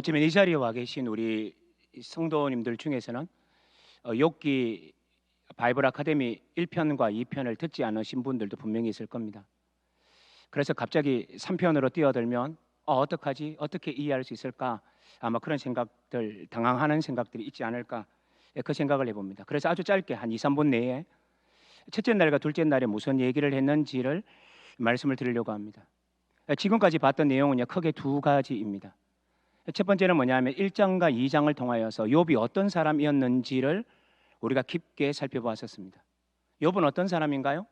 지금 이 자리에 와 계신 우리 성도님들 중에서는 욥기 바이블 아카데미 1편과 2편을 듣지 않으신 분들도 분명히 있을 겁니다. 그래서 갑자기 3편으로 뛰어들면 어떡하지? 어떻게 이해할 수 있을까? 아마 그런 생각들, 당황하는 생각들이 있지 않을까? 그 생각을 해봅니다. 그래서 아주 짧게 한 2, 3분 내에 첫째 날과 둘째 날에 무슨 얘기를 했는지를 말씀을 드리려고 합니다. 지금까지 봤던 내용은요, 크게 두 가지입니다. 첫 번째는 뭐냐면 1장과 2장을 통하여서 욥이 어떤 사람이었는지를 우리가 깊게 살펴보았었습니다. 욥은 어떤 사람인가요?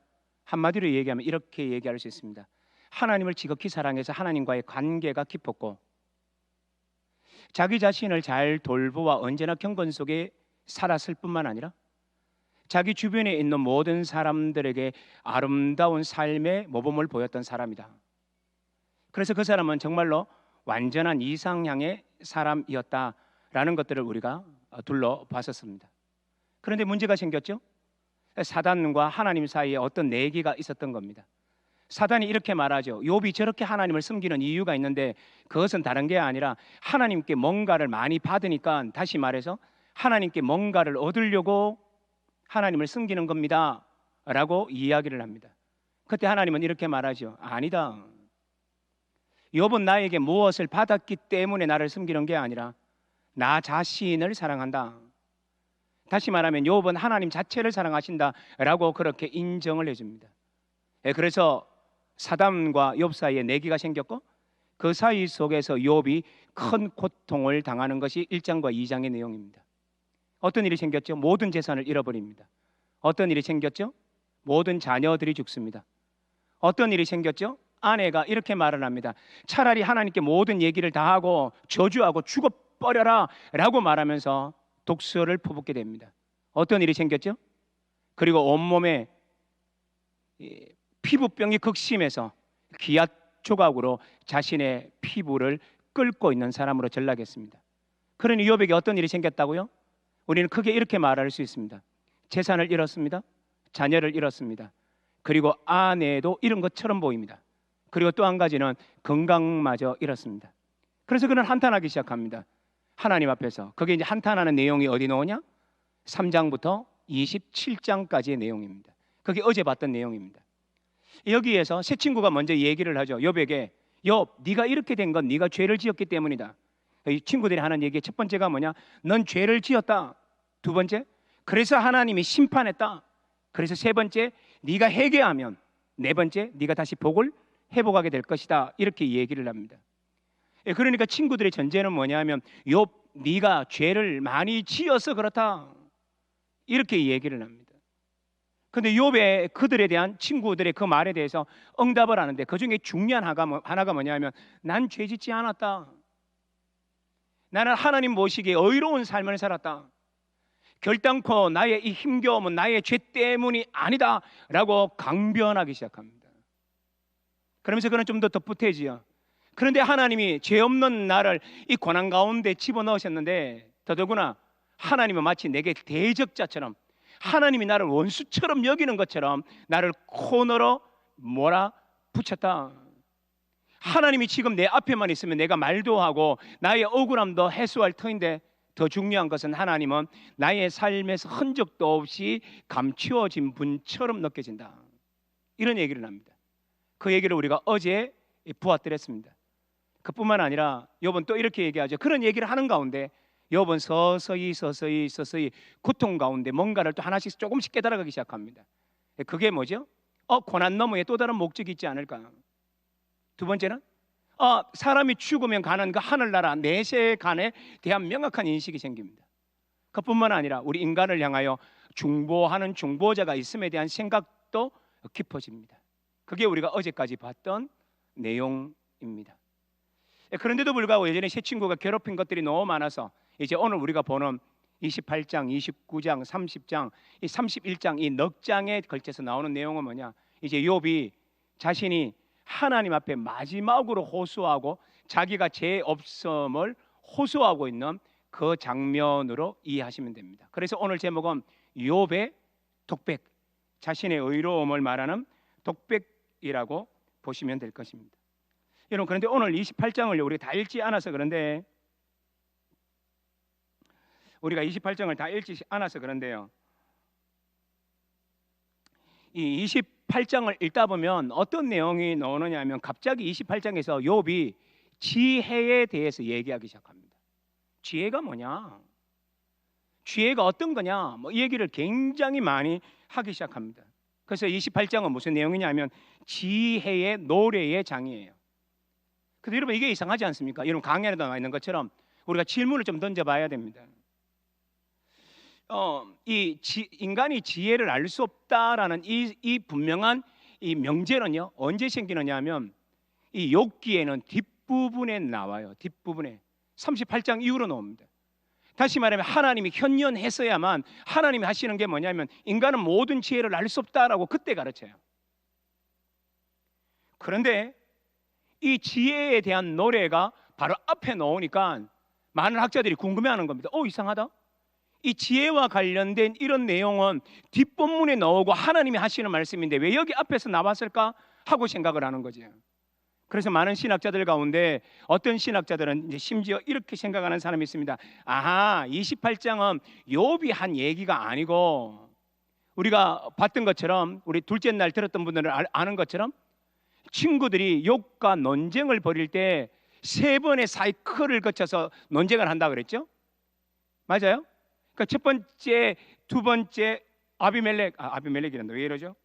한마디로 얘기하면 이렇게 얘기할 수 있습니다. 하나님을 지극히 사랑해서 하나님과의 관계가 깊었고, 자기 자신을 잘 돌보아 언제나 경건 속에 살았을 뿐만 아니라 자기 주변에 있는 모든 사람들에게 아름다운 삶의 모범을 보였던 사람이다. 그래서 그 사람은 정말로 완전한 이상향의 사람이었다라는 것들을 우리가 둘러봤었습니다. 그런데 문제가 생겼죠. 사단과 하나님 사이에 어떤 내기가 있었던 겁니다. 사단이 이렇게 말하죠. 욥이 저렇게 하나님을 섬기는 이유가 있는데 그것은 다른 게 아니라 하나님께 뭔가를 많이 받으니까, 다시 말해서 하나님께 뭔가를 얻으려고 하나님을 섬기는 겁니다 라고 이야기를 합니다. 그때 하나님은 이렇게 말하죠. 아니다. 욥은 나에게 무엇을 받았기 때문에 나를 섬기는 게 아니라 나 자신을 사랑한다. 다시 말하면 욥은 하나님 자체를 사랑하신다라고 그렇게 인정을 해줍니다. 그래서 사단과 욥 사이에 내기가 생겼고, 그 사이 속에서 욥이 큰 고통을 당하는 것이 1장과 2장의 내용입니다. 어떤 일이 생겼죠? 모든 재산을 잃어버립니다. 어떤 일이 생겼죠? 모든 자녀들이 죽습니다. 어떤 일이 생겼죠? 아내가 이렇게 말을 합니다. 차라리 하나님께 모든 얘기를 다 하고 저주하고 죽어버려라 라고 말하면서 독수를 퍼붓게 됩니다. 어떤 일이 생겼죠? 그리고 온몸에 피부병이 극심해서 기아 조각으로 자신의 피부를 끓고 있는 사람으로 전락했습니다. 그러니 욥에게 어떤 일이 생겼다고요? 우리는 크게 이렇게 말할 수 있습니다. 재산을 잃었습니다. 자녀를 잃었습니다. 그리고 아내도 잃은 것처럼 보입니다. 그리고 또 한 가지는 건강마저 잃었습니다. 그래서 그는 한탄하기 시작합니다. 하나님 앞에서. 그게 이제 한탄하는 내용이 어디 나오냐? 3장부터 27장까지의 내용입니다. 그게 어제 봤던 내용입니다. 여기에서 새 친구가 먼저 얘기를 하죠. 욥에게, 욥, 네가 이렇게 된 건 네가 죄를 지었기 때문이다. 이 친구들이 하는 얘기의 첫 번째가 뭐냐? 넌 죄를 지었다. 두 번째, 그래서 하나님이 심판했다. 그래서 세 번째, 네가 회개하면, 네 번째, 네가 다시 복을 회복하게 될 것이다. 이렇게 얘기를 합니다. 그러니까 친구들의 전제는 뭐냐면, 욥, 네가 죄를 많이 지어서 그렇다. 이렇게 얘기를 합니다. 그런데 욥의 그들에 대한 친구들의 그 말에 대해서 응답을 하는데, 그 중에 중요한 하나가 뭐냐면, 난 죄 짓지 않았다. 나는 하나님 모시기에 의로운 삶을 살았다. 결단코 나의 이 힘겨움은 나의 죄 때문이 아니다 라고 강변하기 시작합니다. 그러면서 그는 좀 더 덧붙여지요. 그런데 하나님이 죄 없는 나를 이 고난 가운데 집어넣으셨는데, 더더구나 하나님은 마치 내게 대적자처럼, 하나님이 나를 원수처럼 여기는 것처럼 나를 코너로 몰아붙였다. 하나님이 지금 내 앞에만 있으면 내가 말도 하고 나의 억울함도 해소할 터인데, 더 중요한 것은 하나님은 나의 삶에서 흔적도 없이 감추어진 분처럼 느껴진다. 이런 얘기를 합니다. 그 얘기를 우리가 어제 보았더랬습니다. 그뿐만 아니라 욥은 또 이렇게 얘기하죠. 그런 얘기를 하는 가운데 욥은 서서히 고통 가운데 뭔가를 또 하나씩 조금씩 깨달아가기 시작합니다. 그게 뭐죠? 고난 너머에 또 다른 목적이 있지 않을까? 두 번째는 사람이 죽으면 가는 그 하늘나라 내세간에 대한 명확한 인식이 생깁니다. 그뿐만 아니라 우리 인간을 향하여 중보하는 중보자가 있음에 대한 생각도 깊어집니다. 그게 우리가 어제까지 봤던 내용입니다. 그런데도 불구하고 예전에 새 친구가 괴롭힌 것들이 너무 많아서 이제 오늘 우리가 보는 28장, 29장, 30장, 이 31장 이 넉 장에 걸쳐서 나오는 내용은 뭐냐? 이제 욥이 자신이 하나님 앞에 마지막으로 호소하고 자기가 죄 없음을 호소하고 있는 그 장면으로 이해하시면 됩니다. 그래서 오늘 제목은 욥의 독백, 자신의 의로움을 말하는 독백이라고 보시면 될 것입니다. 여러분, 그런데 오늘 28장을 우리가 다 읽지 않아서 그런데 우리가 28장을 다 읽지 않아서 그런데요. 이 28장을 읽다 보면 어떤 내용이 나오느냐 하면 갑자기 28장에서 욥이 지혜에 대해서 얘기하기 시작합니다. 지혜가 뭐냐? 지혜가 어떤 거냐? 이 얘기를 굉장히 많이 하기 시작합니다. 그래서 28장은 무슨 내용이냐면 지혜의 노래의 장이에요. 근데 여러분 이게 이상하지 않습니까? 여러분 강연에 나와 있는 것처럼 우리가 질문을 좀 던져봐야 됩니다. 인간이 지혜를 알 수 없다라는 이 분명한 이 명제는요 언제 생기느냐 하면 이 욥기에는 뒷부분에 나와요. 뒷부분에 38장 이후로 나옵니다. 다시 말하면 하나님이 현현했어야만 하나님이 하시는 게 뭐냐면 인간은 모든 지혜를 알 수 없다라고 그때 가르쳐요. 그런데 이 지혜에 대한 노래가 바로 앞에 나오니까 많은 학자들이 궁금해하는 겁니다. 이상하다. 이 지혜와 관련된 이런 내용은 뒷본문에 나오고 하나님이 하시는 말씀인데 왜 여기 앞에서 나왔을까 하고 생각을 하는 거죠. 그래서 많은 신학자들 가운데 어떤 신학자들은 이제 심지어 이렇게 생각하는 사람이 있습니다. 28장은 욥이 한 얘기가 아니고 우리가 봤던 것처럼 우리 둘째 날 들었던 분들은 아는 것처럼 친구들이 욥과 논쟁을 벌일 때 3번의 사이클을 거쳐서 논쟁을 한다 그랬죠? 맞아요? 그러니까 첫 번째, 두 번째 아비멜렉이란다. 왜 이러죠?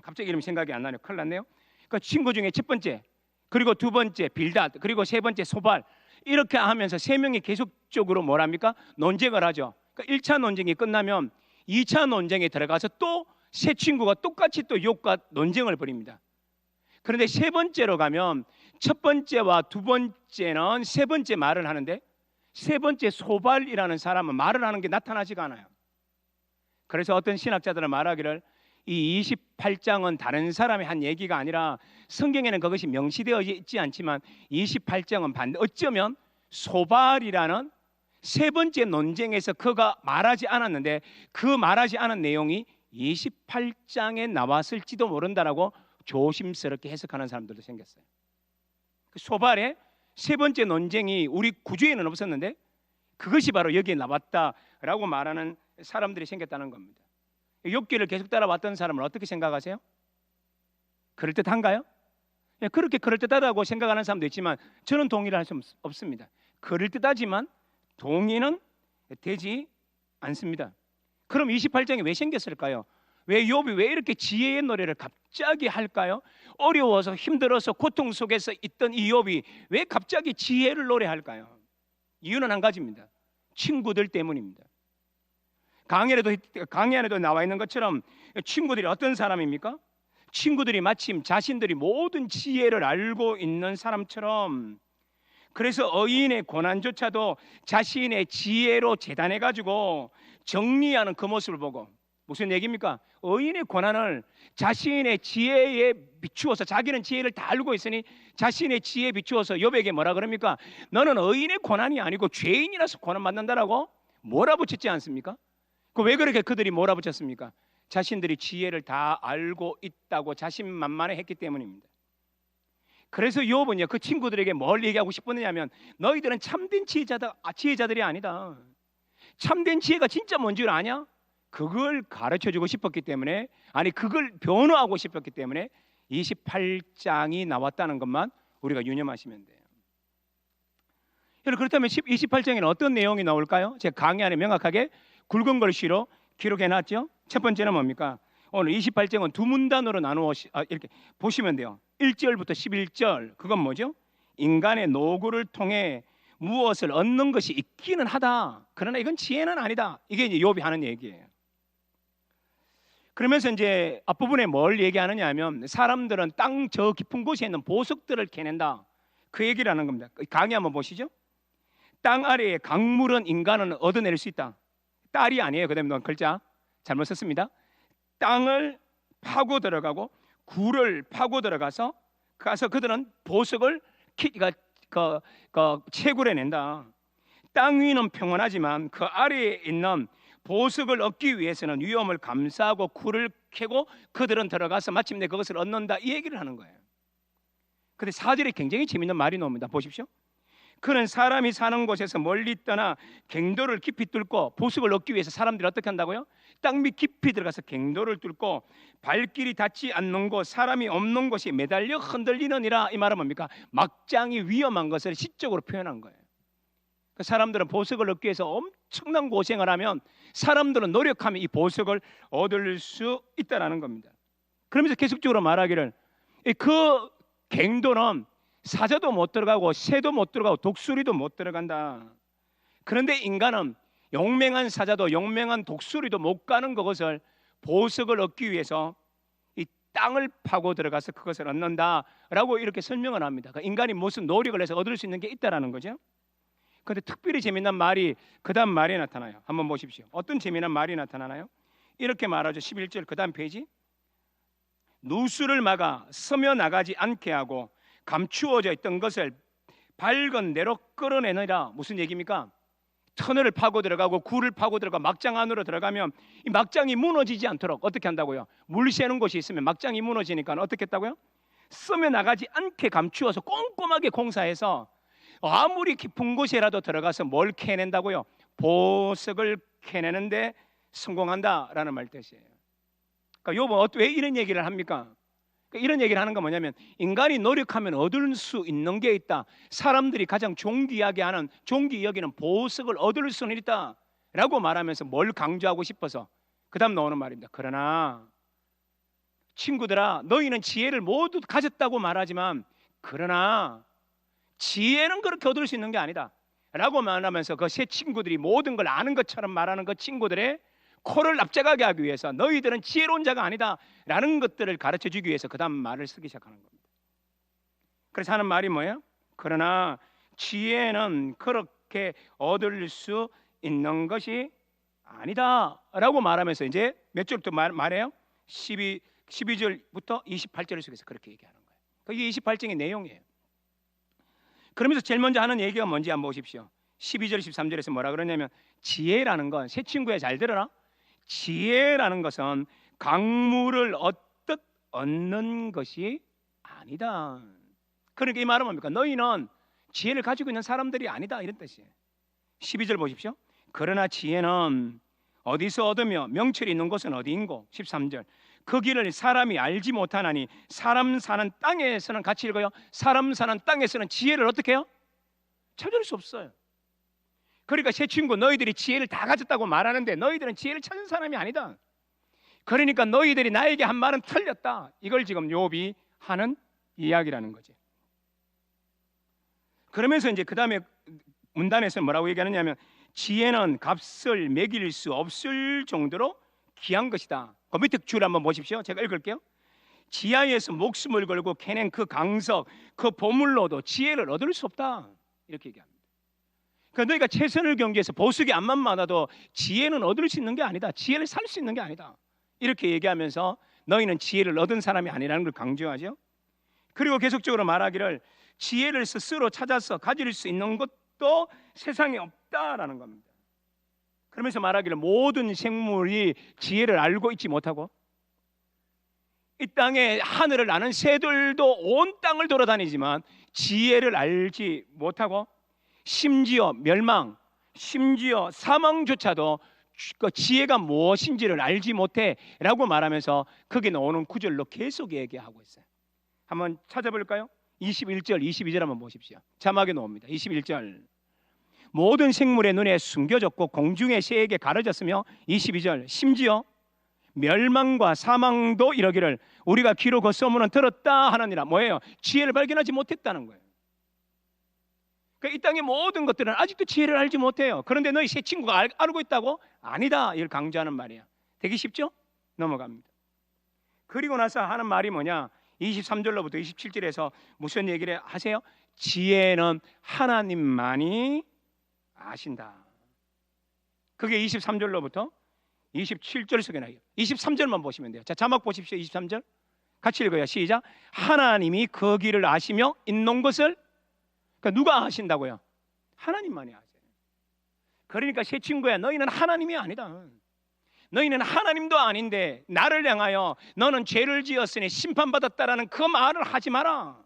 갑자기 이름 생각이 안 나네요. 큰일 났네요. 그러니까 친구 중에 첫 번째, 그리고 두 번째 빌닷, 그리고 세 번째 소발 이렇게 하면서 3명이 계속적으로 뭐랍니까? 논쟁을 하죠. 그러니까 1차 논쟁이 끝나면 2차 논쟁에 들어가서 또 세 친구가 똑같이 또 욥과 논쟁을 벌입니다. 그런데 세 번째로 가면 첫 번째와 두 번째는 세 번째 말을 하는데 세 번째 소발이라는 사람은 말을 하는 게 나타나지가 않아요. 그래서 어떤 신학자들은 말하기를 이 28장은 다른 사람이 한 얘기가 아니라 성경에는 그것이 명시되어 있지 않지만 28장은 어쩌면 소발이라는 세 번째 논쟁에서 그가 말하지 않았는데 그 말하지 않은 내용이 28장에 나왔을지도 모른다라고 조심스럽게 해석하는 사람들도 생겼어요. 그 소발의 세 번째 논쟁이 우리 구주에는 없었는데 그것이 바로 여기에 나왔다라고 말하는 사람들이 생겼다는 겁니다. 욥기를 계속 따라왔던 사람은 어떻게 생각하세요? 그럴듯한가요? 그렇게 그럴듯하다고 생각하는 사람도 있지만 저는 동의를 할 수 없습니다. 그럴듯하지만 동의는 되지 않습니다. 그럼 28장이 왜 생겼을까요? 왜 욥이 왜 이렇게 지혜의 노래를 갑자기 할까요? 어려워서 힘들어서 고통 속에서 있던 이 욥이 왜 갑자기 지혜를 노래할까요? 이유는 한 가지입니다. 친구들 때문입니다. 강연에도 나와 있는 것처럼 친구들이 어떤 사람입니까? 친구들이 마침 자신들이 모든 지혜를 알고 있는 사람처럼 그래서 의인의 고난조차도 자신의 지혜로 재단해가지고 정리하는 그 모습을 보고 무슨 얘기입니까? 의인의 고난을 자신의 지혜에 비추어서 자기는 지혜를 다 알고 있으니 자신의 지혜에 비추어서 욥에게 뭐라 그럽니까? 너는 의인의 고난이 아니고 죄인이라서 고난받는다라고 몰아붙였지 않습니까? 왜 그렇게 그들이 몰아붙였습니까? 자신들이 지혜를 다 알고 있다고 자신만만해 했기 때문입니다. 그래서 욥은요 그 친구들에게 뭘 얘기하고 싶었느냐면 너희들은 참된 지혜자들이 아니다. 참된 지혜가 진짜 뭔 줄 아냐? 그걸 가르쳐주고 싶었기 때문에 그걸 변호하고 싶었기 때문에 28장이 나왔다는 것만 우리가 유념하시면 돼요. 여러분 그렇다면 28장에는 어떤 내용이 나올까요? 제가 강의 안에 명확하게 굵은 글씨로 기록해놨죠. 첫 번째는 뭡니까? 오늘 28장은 두 문단으로 나누어 이렇게 보시면 돼요. 1절부터 11절 그건 뭐죠? 인간의 노고를 통해 무엇을 얻는 것이 있기는 하다. 그러나 이건 지혜는 아니다. 이게 이제 욥이 하는 얘기예요. 그러면서 이제 앞부분에 뭘 얘기하느냐 하면 사람들은 땅 저 깊은 곳에 있는 보석들을 캐낸다. 그 얘기를 하는 겁니다. 강의 한번 보시죠. 땅 아래의 강물은 인간은 얻어낼 수 있다. 딸이 아니에요. 그 다음에 글자 잘못 썼습니다. 땅을 파고 들어가고 굴을 파고 들어가서 그들은 보석을 채굴해낸다. 땅 위는 평온하지만 그 아래에 있는 보석을 얻기 위해서는 위험을 감수하고 굴을 캐고 그들은 들어가서 마침내 그것을 얻는다 이 얘기를 하는 거예요. 근데 4절에 굉장히 재밌는 말이 나옵니다. 보십시오. 그는 사람이 사는 곳에서 멀리 떠나 갱도를 깊이 뚫고 보석을 얻기 위해서 사람들이 어떻게 한다고요? 땅 밑 깊이 들어가서 갱도를 뚫고 발길이 닿지 않는 곳, 사람이 없는 곳이 매달려 흔들리느니라. 이 말은 뭡니까? 막장이 위험한 것을 시적으로 표현한 거예요. 그 사람들은 보석을 얻기 위해서 엄청난 고생을 하면 사람들은 노력하면 이 보석을 얻을 수 있다라는 겁니다. 그러면서 계속적으로 말하기를 그 갱도는 사자도 못 들어가고 새도 못 들어가고 독수리도 못 들어간다. 그런데 인간은 용맹한 사자도 용맹한 독수리도 못 가는 그것을 보석을 얻기 위해서 이 땅을 파고 들어가서 그것을 얻는다라고 이렇게 설명을 합니다. 그러니까 인간이 무슨 노력을 해서 얻을 수 있는 게 있다라는 거죠. 그런데 특별히 재미난 말이 그 다음 말에 나타나요. 한번 보십시오. 어떤 재미난 말이 나타나나요? 이렇게 말하죠. 11절 그 다음 페이지. 누수를 막아 스며 나가지 않게 하고 감추어져 있던 것을 밝은 대로 끌어내느라. 무슨 얘기입니까? 터널을 파고 들어가고 굴을 파고 들어가 막장 안으로 들어가면 이 막장이 무너지지 않도록 어떻게 한다고요? 물 새는 곳이 있으면 막장이 무너지니까 어떻게 했다고요? 스며 나가지 않게 감추어서 꼼꼼하게 공사해서 아무리 깊은 곳이라도 들어가서 뭘 캐낸다고요? 보석을 캐내는데 성공한다라는 말 뜻이에요. 그러니까 욥은 왜 이런 얘기를 합니까? 그러니까 이런 얘기를 하는 건 뭐냐면 인간이 노력하면 얻을 수 있는 게 있다. 사람들이 가장 존귀하게 하는 존귀 여기는 보석을 얻을 수는 있다라고 말하면서 뭘 강조하고 싶어서 그 다음 나오는 말입니다. 그러나 친구들아 너희는 지혜를 모두 가졌다고 말하지만 그러나 지혜는 그렇게 얻을 수 있는 게 아니다 라고 말하면서 그 세 친구들이 모든 걸 아는 것처럼 말하는 그 친구들의 코를 납작하게 하기 위해서 너희들은 지혜로운 자가 아니다 라는 것들을 가르쳐주기 위해서 그 다음 말을 쓰기 시작하는 겁니다. 그래서 하는 말이 뭐예요? 그러나 지혜는 그렇게 얻을 수 있는 것이 아니다 라고 말하면서 이제 몇 절부터 말해요? 12절부터 28절 속에서 그렇게 얘기하는 거예요. 그게 28장의 내용이에요. 그러면서 제일 먼저 하는 얘기가 뭔지 한번 보십시오. 12절 13절에서 뭐라 그러냐면 지혜라는 건 새 친구야 잘 들어라. 지혜라는 것은 강물을 얻듯 얻는 것이 아니다. 그러니까 이 말은 뭡니까? 너희는 지혜를 가지고 있는 사람들이 아니다 이런 뜻이에요. 12절 보십시오. 그러나 지혜는 어디서 얻으며 명철이 있는 곳은 어디인고? 13절 그 길을 사람이 알지 못하나니 사람 사는 땅에서는 같이 읽어요. 사람 사는 땅에서는 지혜를 어떻게 해요? 찾을 수 없어요. 그러니까 새 친구 너희들이 지혜를 다 가졌다고 말하는데 너희들은 지혜를 찾은 사람이 아니다. 그러니까 너희들이 나에게 한 말은 틀렸다. 이걸 지금 욥이 하는 이야기라는 거지. 그러면서 이제 그 다음에 문단에서 뭐라고 얘기하느냐면 지혜는 값을 매길 수 없을 정도로 귀한 것이다. 그 밑에 줄 한번 보십시오. 제가 읽을게요. 지하에서 목숨을 걸고 캐낸 그 강석, 그 보물로도 지혜를 얻을 수 없다. 이렇게 얘기합니다. 그러니까 너희가 최선을 경기해서 보석이 암만 많아도 지혜는 얻을 수 있는 게 아니다. 지혜를 살 수 있는 게 아니다. 이렇게 얘기하면서 너희는 지혜를 얻은 사람이 아니라는 걸 강조하죠. 그리고 계속적으로 말하기를 지혜를 스스로 찾아서 가질 수 있는 것도 세상에 없다라는 겁니다. 그러면서 말하기를 모든 생물이 지혜를 알고 있지 못하고 이 땅에 하늘을 나는 새들도 온 땅을 돌아다니지만 지혜를 알지 못하고 심지어 멸망, 심지어 사망조차도 그 지혜가 무엇인지를 알지 못해 라고 말하면서 거기 나오는 구절로 계속 얘기하고 있어요. 한번 찾아볼까요? 21절, 22절 한번 보십시오. 자막에 나옵니다. 21절 모든 생물의 눈에 숨겨졌고 공중의 새에게 가려졌으며 22절 심지어 멸망과 사망도 이러기를 우리가 귀로 그 소문은 들었다 하느니라. 뭐예요? 지혜를 발견하지 못했다는 거예요. 그러니까 이 땅의 모든 것들은 아직도 지혜를 알지 못해요. 그런데 너희 새 친구가 알고 있다고? 아니다. 이걸 강조하는 말이야. 되게 쉽죠? 넘어갑니다. 그리고 나서 하는 말이 뭐냐? 23절로부터 27절에서 무슨 얘기를 하세요? 지혜는 하나님만이 아신다. 그게 23절로부터 27절 속에 나와요. 23절만 보시면 돼요. 자, 자막 보십시오. 23절 같이 읽어요. 시작. 하나님이 그 길을 아시며 있는 것을 그러니까 누가 아신다고요? 하나님만이 아세요. 그러니까 새 친구야 너희는 하나님이 아니다. 너희는 하나님도 아닌데 나를 향하여 너는 죄를 지었으니 심판받았다라는 그 말을 하지 마라.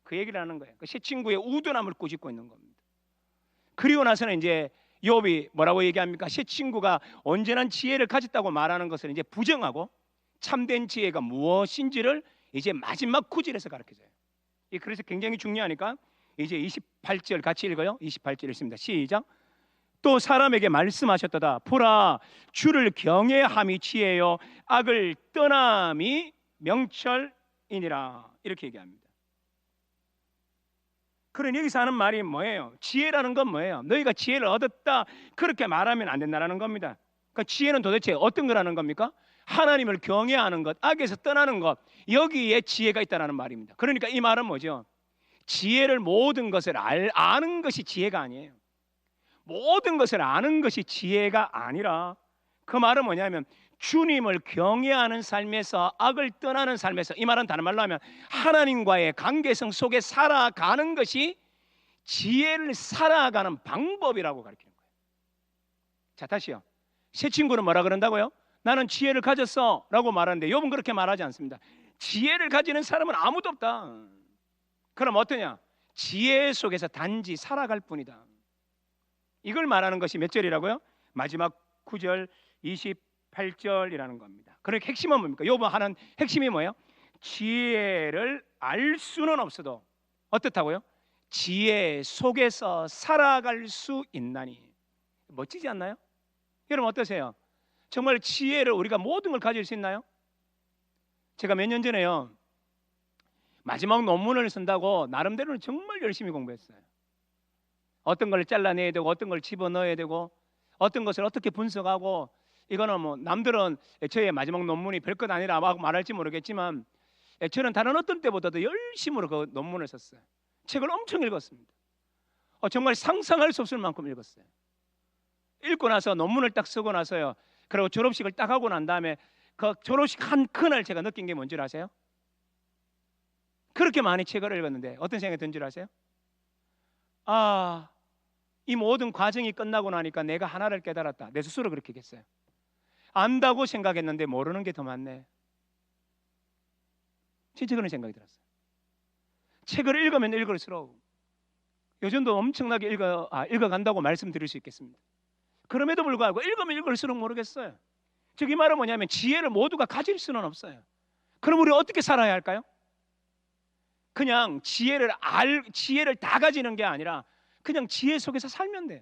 그 얘기를 하는 거예요. 그 새 친구의 우둔함을 꾸짖고 있는 겁니다. 그리고 나서는 이제 욥이 뭐라고 얘기합니까? 새 친구가 온전한 지혜를 가졌다고 말하는 것을 이제 부정하고 참된 지혜가 무엇인지를 이제 마지막 구절에서 가르쳐줘요. 그래서 굉장히 중요하니까 이제 28절 같이 읽어요. 28절 읽습니다. 시작. 또 사람에게 말씀하셨도다. 보라, 주를 경외함이 지혜요 악을 떠남이 명철이니라. 이렇게 얘기합니다. 그런 여기서 하는 말이 뭐예요? 지혜라는 건 뭐예요? 너희가 지혜를 얻었다 그렇게 말하면 안 된다는 겁니다. 그러니까 지혜는 도대체 어떤 거라는 겁니까? 하나님을 경외하는 것, 악에서 떠나는 것, 여기에 지혜가 있다는 말입니다. 그러니까 이 말은 뭐죠? 지혜를 모든 것을 아는 것이 지혜가 아니에요. 모든 것을 아는 것이 지혜가 아니라 그 말은 뭐냐면 주님을 경외하는 삶에서 악을 떠나는 삶에서, 이 말은 다른 말로 하면 하나님과의 관계성 속에 살아가는 것이 지혜를 살아가는 방법이라고 가르치는 거예요. 자, 다시요. 새 친구는 뭐라 그런다고요? 나는 지혜를 가졌어 라고 말하는데 욥은 그렇게 말하지 않습니다. 지혜를 가지는 사람은 아무도 없다. 그럼 어떠냐? 지혜 속에서 단지 살아갈 뿐이다. 이걸 말하는 것이 몇 절이라고요? 마지막 9절 28절이라는 겁니다. 그러니까 핵심은 뭡니까? 욥은 하는 핵심이 뭐예요? 지혜를 알 수는 없어도 어떻다고요? 지혜 속에서 살아갈 수 있나니. 멋지지 않나요? 여러분 어떠세요? 정말 지혜를 우리가 모든 걸 가질 수 있나요? 제가 몇 년 전에요, 마지막 논문을 쓴다고 나름대로는 정말 열심히 공부했어요. 어떤 걸 잘라내야 되고 어떤 걸 집어넣어야 되고 어떤 것을 어떻게 분석하고, 이거는 뭐 남들은 저의 마지막 논문이 별것 아니라 말할지 모르겠지만 저는 다른 어떤 때보다도 열심으로 그 논문을 썼어요. 책을 엄청 읽었습니다. 정말 상상할 수 없을 만큼 읽었어요. 읽고 나서 논문을 딱 쓰고 나서요, 그리고 졸업식을 딱 하고 난 다음에 그 졸업식 한 그날 제가 느낀 게 뭔지 아세요? 그렇게 많이 책을 읽었는데 어떤 생각이 든 줄 아세요? 이 모든 과정이 끝나고 나니까 내가 하나를 깨달았다. 내 스스로 그렇게 했어요. 안다고 생각했는데 모르는 게 더 많네. 진짜 그런 생각이 들었어요. 책을 읽으면 읽을수록, 요즘도 엄청나게 읽어간다고 말씀드릴 수 있겠습니다. 그럼에도 불구하고 읽으면 읽을수록 모르겠어요. 즉 이 말은 뭐냐면 지혜를 모두가 가질 수는 없어요. 그럼 우리 어떻게 살아야 할까요? 그냥 지혜를 다 가지는 게 아니라 그냥 지혜 속에서 살면 돼요.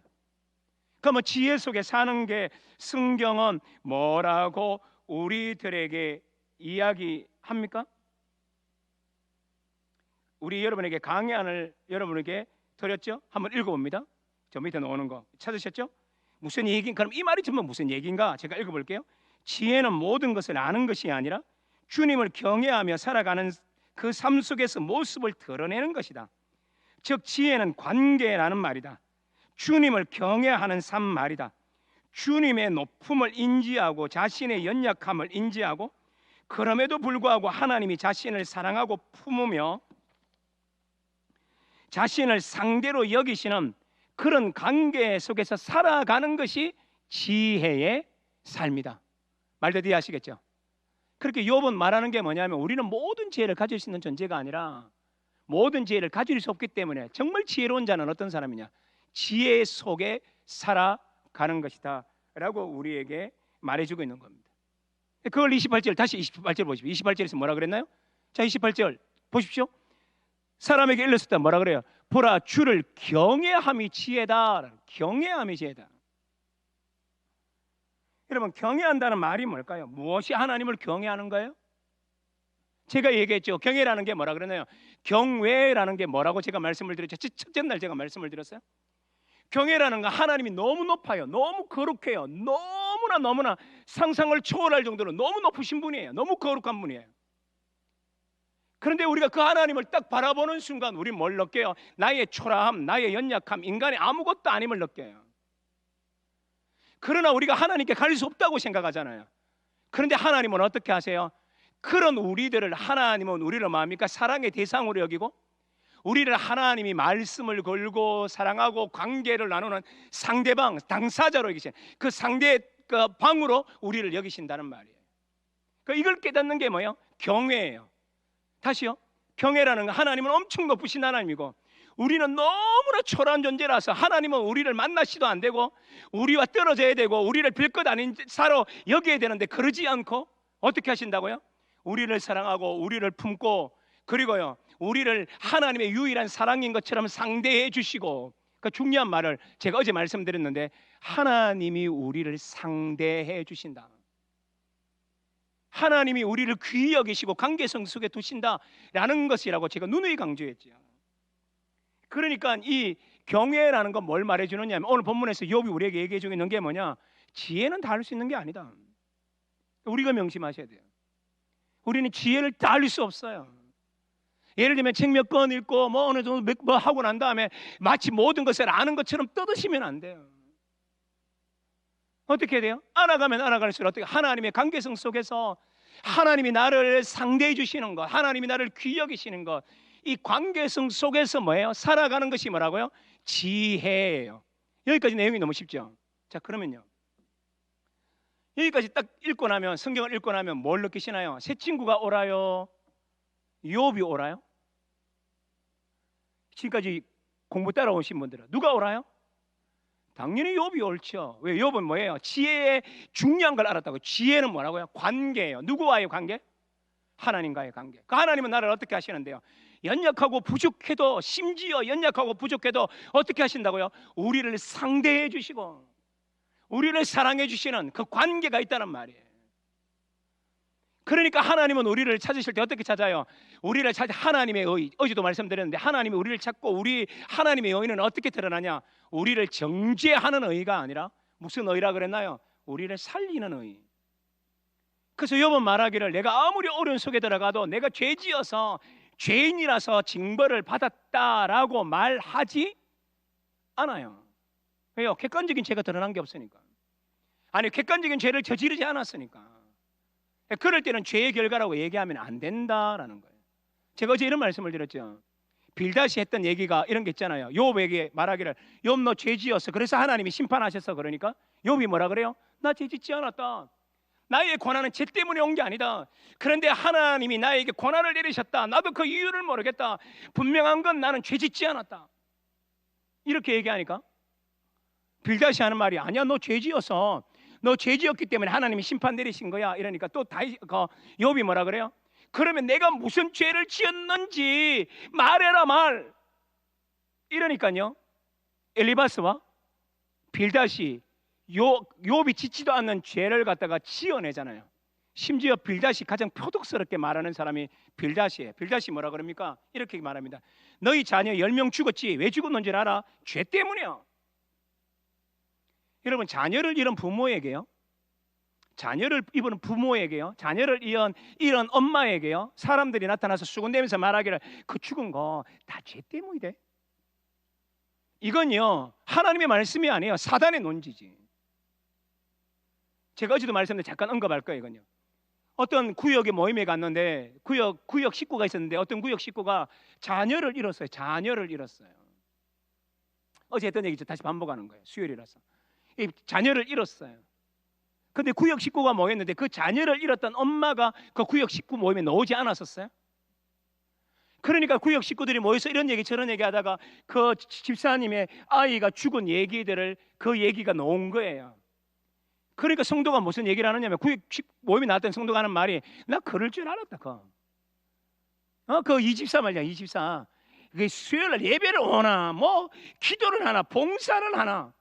그러면 지혜 속에 사는 게 성경은 뭐라고 우리들에게 이야기합니까? 우리 여러분에게 강의안을 여러분에게 드렸죠? 한번 읽어봅니다. 저 밑에 나오는 거 찾으셨죠? 무슨 얘기인가? 그럼 이 말이 정말 무슨 얘기인가? 제가 읽어볼게요. 지혜는 모든 것을 아는 것이 아니라 주님을 경외하며 살아가는 그 삶 속에서 모습을 드러내는 것이다. 즉 지혜는 관계라는 말이다. 주님을 경외하는 삶 말이다. 주님의 높음을 인지하고 자신의 연약함을 인지하고 그럼에도 불구하고 하나님이 자신을 사랑하고 품으며 자신을 상대로 여기시는 그런 관계 속에서 살아가는 것이 지혜의 삶이다. 말대로 이해하시겠죠? 그렇게 욥은 말하는 게 뭐냐면 우리는 모든 지혜를 가질 수 있는 존재가 아니라 모든 지혜를 가질 수 없기 때문에 정말 지혜로운 자는 어떤 사람이냐? 지혜 속에 살아가는 것이다 라고 우리에게 말해주고 있는 겁니다. 그걸 28절, 다시 28절 보십시오. 28절에서 뭐라 그랬나요? 자, 28절 보십시오. 사람에게 일렀을 때 뭐라 그래요? 보라, 주를 경외함이 지혜다. 경외함이 지혜다. 여러분, 경외한다는 말이 뭘까요? 무엇이 하나님을 경외하는 거예요? 제가 얘기했죠. 경외라는 게 뭐라 그러나요? 경외라는 게 뭐라고 제가 말씀을 드렸죠. 첫째 날 제가 말씀을 드렸어요. 경외라는 건 하나님이 너무 높아요. 너무 거룩해요. 너무나 상상을 초월할 정도로 너무 높으신 분이에요. 너무 거룩한 분이에요. 그런데 우리가 그 하나님을 딱 바라보는 순간 우리 뭘 느껴요? 나의 초라함, 나의 연약함, 인간의 아무것도 아님을 느껴요. 그러나 우리가 하나님께 갈 수 없다고 생각하잖아요. 그런데 하나님은 어떻게 하세요? 그런 우리들을, 하나님은 우리를 뭐합니까? 사랑의 대상으로 여기고 우리를 하나님이 말씀을 걸고 사랑하고 관계를 나누는 상대방, 당사자로 여기신 그 상대 그 방으로 우리를 여기신다는 말이에요. 이걸 깨닫는 게 뭐예요? 경외예요. 다시요. 경외라는 하나님은 엄청 높으신 하나님이고 우리는 너무나 초라한 존재라서 하나님은 우리를 만나시도 안 되고 우리와 떨어져야 되고 우리를 별것 아닌 사로 여겨야 되는데 그러지 않고 어떻게 하신다고요? 우리를 사랑하고 우리를 품고 그리고요 우리를 하나님의 유일한 사랑인 것처럼 상대해 주시고 그 중요한 말을 제가 어제 말씀드렸는데 하나님이 우리를 상대해 주신다. 하나님이 우리를 귀히 여기시고 관계성 속에 두신다라는 것이라고 제가 누누이 강조했죠. 그러니까 이 경외라는 건 뭘 말해주느냐 하면 오늘 본문에서 욥이 우리에게 얘기해 주고 있는 게 뭐냐, 지혜는 다 할 수 있는 게 아니다. 우리가 명심하셔야 돼요. 우리는 지혜를 다 알 수 없어요. 예를 들면 책 몇 권 읽고 뭐 어느 정도 뭐 하고 난 다음에 마치 모든 것을 아는 것처럼 떠드시면 안 돼요. 어떻게 돼요? 알아가면 알아갈수록 어떻게 하나님의 관계성 속에서 하나님이 나를 상대해 주시는 것, 하나님이 나를 귀히 여기시는 것, 이 관계성 속에서 뭐예요? 살아가는 것이 뭐라고요? 지혜예요. 여기까지 내용이 너무 쉽죠? 자, 그러면요, 여기까지 딱 읽고 나면, 성경을 읽고 나면 뭘 느끼시나요? 새 친구가 오라요? 욥이 오라요? 지금까지 공부 따라오신 분들은 누가 오라요? 당연히 욥이 옳죠. 왜? 욥은 뭐예요? 지혜의 중요한 걸 알았다고. 지혜는 뭐라고요? 관계예요. 누구와의 관계? 하나님과의 관계. 그 하나님은 나를 어떻게 하시는데요? 연약하고 부족해도, 심지어 연약하고 부족해도 어떻게 하신다고요? 우리를 상대해 주시고 우리를 사랑해 주시는 그 관계가 있다는 말이에요. 그러니까 하나님은 우리를 찾으실 때 어떻게 찾아요? 우리를 찾아 하나님의 의, 어제도 말씀드렸는데 하나님이 우리를 찾고 우리 하나님의 의는 어떻게 드러나냐? 우리를 정죄하는 의가 아니라 무슨 의라 그랬나요? 우리를 살리는 의. 그래서 욥은 말하기를 내가 아무리 어려운 속에 들어가도 내가 죄지어서 죄인이라서 징벌을 받았다라고 말하지 않아요. 왜요? 객관적인 죄가 드러난 게 없으니까. 아니, 객관적인 죄를 저지르지 않았으니까. 그럴 때는 죄의 결과라고 얘기하면 안 된다라는 거예요. 제가 어제 이런 말씀을 드렸죠. 빌닷이 했던 얘기가 이런 게 있잖아요. 욥에게 말하기를 욥 너 죄지었어. 그래서 하나님이 심판하셔서 그러니까 욥이 뭐라 그래요? 나 죄짓지 않았다. 나의 고난은 죄 때문에 온 게 아니다. 그런데 하나님이 나에게 고난을 내리셨다. 나도 그 이유를 모르겠다. 분명한 건 나는 죄짓지 않았다. 이렇게 얘기하니까 빌닷이 하는 말이 아니야, 너 죄지어서 너 죄지었기 때문에 하나님이 심판 내리신 거야. 이러니까 또 욥이 뭐라 그래요? 그러면 내가 무슨 죄를 지었는지 말해라 말. 이러니까요 엘리바스와 빌닷이 욥이 짓지도 않는 죄를 갖다가 지어내잖아요. 심지어 빌닷이 가장 표독스럽게 말하는 사람이 빌닷이에요. 빌닷이 뭐라 그럽니까? 이렇게 말합니다. 너희 자녀 10명 죽었지. 왜 죽었는지 알아? 죄 때문이야. 여러분, 자녀를 잃은 부모에게요, 자녀를 입은 부모에게요, 자녀를 잃은 엄마에게요, 사람들이 나타나서 수군대면서 말하기를 그 죽은 거 다 죄 때문이래. 이건요 하나님의 말씀이 아니에요. 사단의 논지지. 제가 어제도 말씀드렸는데 잠깐 언급할 거예요. 이건요, 어떤 구역의 모임에 갔는데 구역 식구가 있었는데 어떤 구역 식구가 자녀를 잃었어요. 자녀를 잃었어요. 어제 했던 얘기죠. 다시 반복하는 거예요. 수요일이라서. 이 자녀를 잃었어요. 근데 구역 식구가 모였는데 그 자녀를 잃었던 엄마가 그 구역 식구 모임에 나오지 않았었어요. 그러니까 구역 식구들이 모여서 이런 얘기 저런 얘기 하다가 그 집사님의 아이가 죽은 얘기들을 그 얘기가 나온 거예요. 그러니까 성도가 무슨 얘기를 하느냐면 구역 모임에 나왔던 성도가 하는 말이 나 그럴 줄 알았다. 그 이 집사 말이야. 이 집사 그 수요일날 예배를 오나 뭐 기도를 하나 봉사를 하나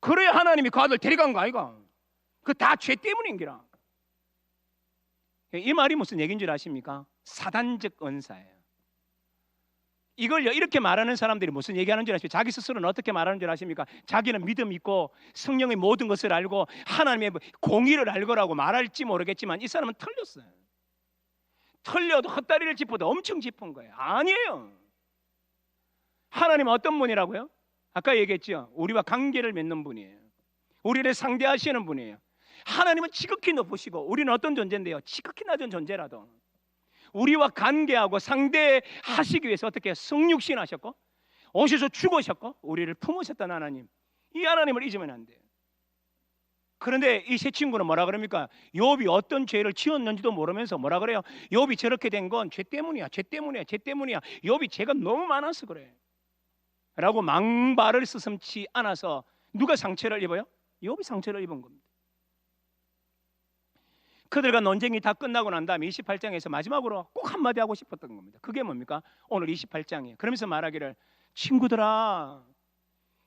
그래야 하나님이 그 아들 데려간 거 아이가? 그 다 죄 때문인 기라. 이 말이 무슨 얘기인 줄 아십니까? 사단적 은사예요. 이걸요 이렇게 말하는 사람들이 무슨 얘기하는 줄 아십니까? 자기 스스로는 어떻게 말하는 줄 아십니까? 자기는 믿음 있고 성령의 모든 것을 알고 하나님의 공의를 알고라고 말할지 모르겠지만 이 사람은 틀렸어요. 틀려도 헛다리를 짚어도 엄청 짚은 거예요. 아니에요. 하나님은 어떤 분이라고요? 아까 얘기했죠. 우리와 관계를 맺는 분이에요. 우리를 상대하시는 분이에요. 하나님은 지극히 높으시고 우리는 어떤 존재인데요? 지극히 낮은 존재라도 우리와 관계하고 상대하시기 위해서 어떻게 성육신 하셨고 오셔서 죽으셨고 우리를 품으셨던 하나님, 이 하나님을 잊으면 안 돼요. 그런데 이 세 친구는 뭐라 그럽니까? 욥이 어떤 죄를 지었는지도 모르면서 뭐라 그래요? 욥이 저렇게 된 건 죄 때문이야, 죄 때문이야, 죄 때문이야. 욥이 죄가 너무 많아서 그래 라고 망발을 쓰슴치 않아서 누가 상처를 입어요? 욥이 상처를 입은 겁니다. 그들과 논쟁이 다 끝나고 난 다음에 28장에서 마지막으로 꼭 한마디 하고 싶었던 겁니다. 그게 뭡니까? 오늘 28장이에요. 그러면서 말하기를, 친구들아,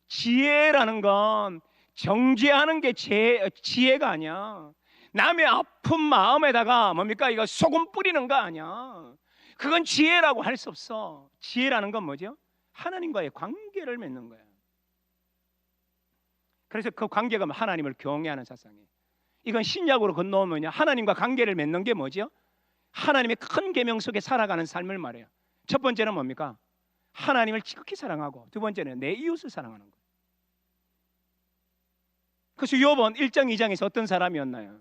지혜라는 건 정죄하는 게 지혜가 아니야. 남의 아픈 마음에다가 뭡니까? 이거 소금 뿌리는 거 아니야. 그건 지혜라고 할 수 없어. 지혜라는 건 뭐죠? 하나님과의 관계를 맺는 거야. 그래서 그 관계가 하나님을 경외하는 사상이에요. 이건 신약으로 건너오면 하나님과 관계를 맺는 게 뭐죠? 하나님의 큰 계명 속에 살아가는 삶을 말해요. 첫 번째는 뭡니까? 하나님을 지극히 사랑하고, 두 번째는 내 이웃을 사랑하는 거예요. 그래서 욥은 1장 2장에서 어떤 사람이었나요?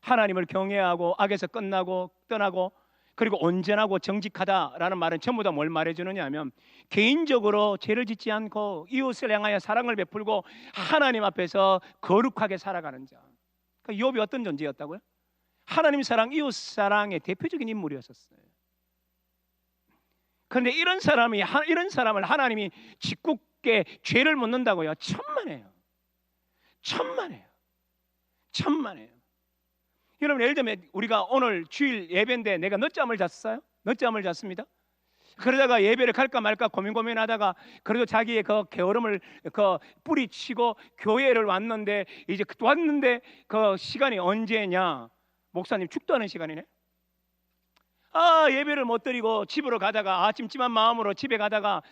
하나님을 경외하고 악에서 끝나고 떠나고 그리고 온전하고 정직하다라는 말은 전부 다 뭘 말해주느냐 하면, 개인적으로 죄를 짓지 않고 이웃을 향하여 사랑을 베풀고 하나님 앞에서 거룩하게 살아가는 자. 그러니까 욥이 어떤 존재였다고요? 하나님 사랑, 이웃 사랑의 대표적인 인물이었었어요. 그런데 이런 사람을 하나님이 짓궂게 죄를 묻는다고요? 천만에요. 여러분, 예를 들면 우리가 오늘 주일 예배인데 내가 늦잠을 잤어요? 늦잠을 잤습니다. 그러다가 예배를 갈까 말까 고민하다가 그래도 자기의 그 게으름을 뿌리치고 교회를 왔는데, 이제 왔는데 그 시간이 언제냐? 목사님 축도하는 시간이네. 예배를 못 드리고 집으로 가다가 찜찜한 마음으로 집에 가다가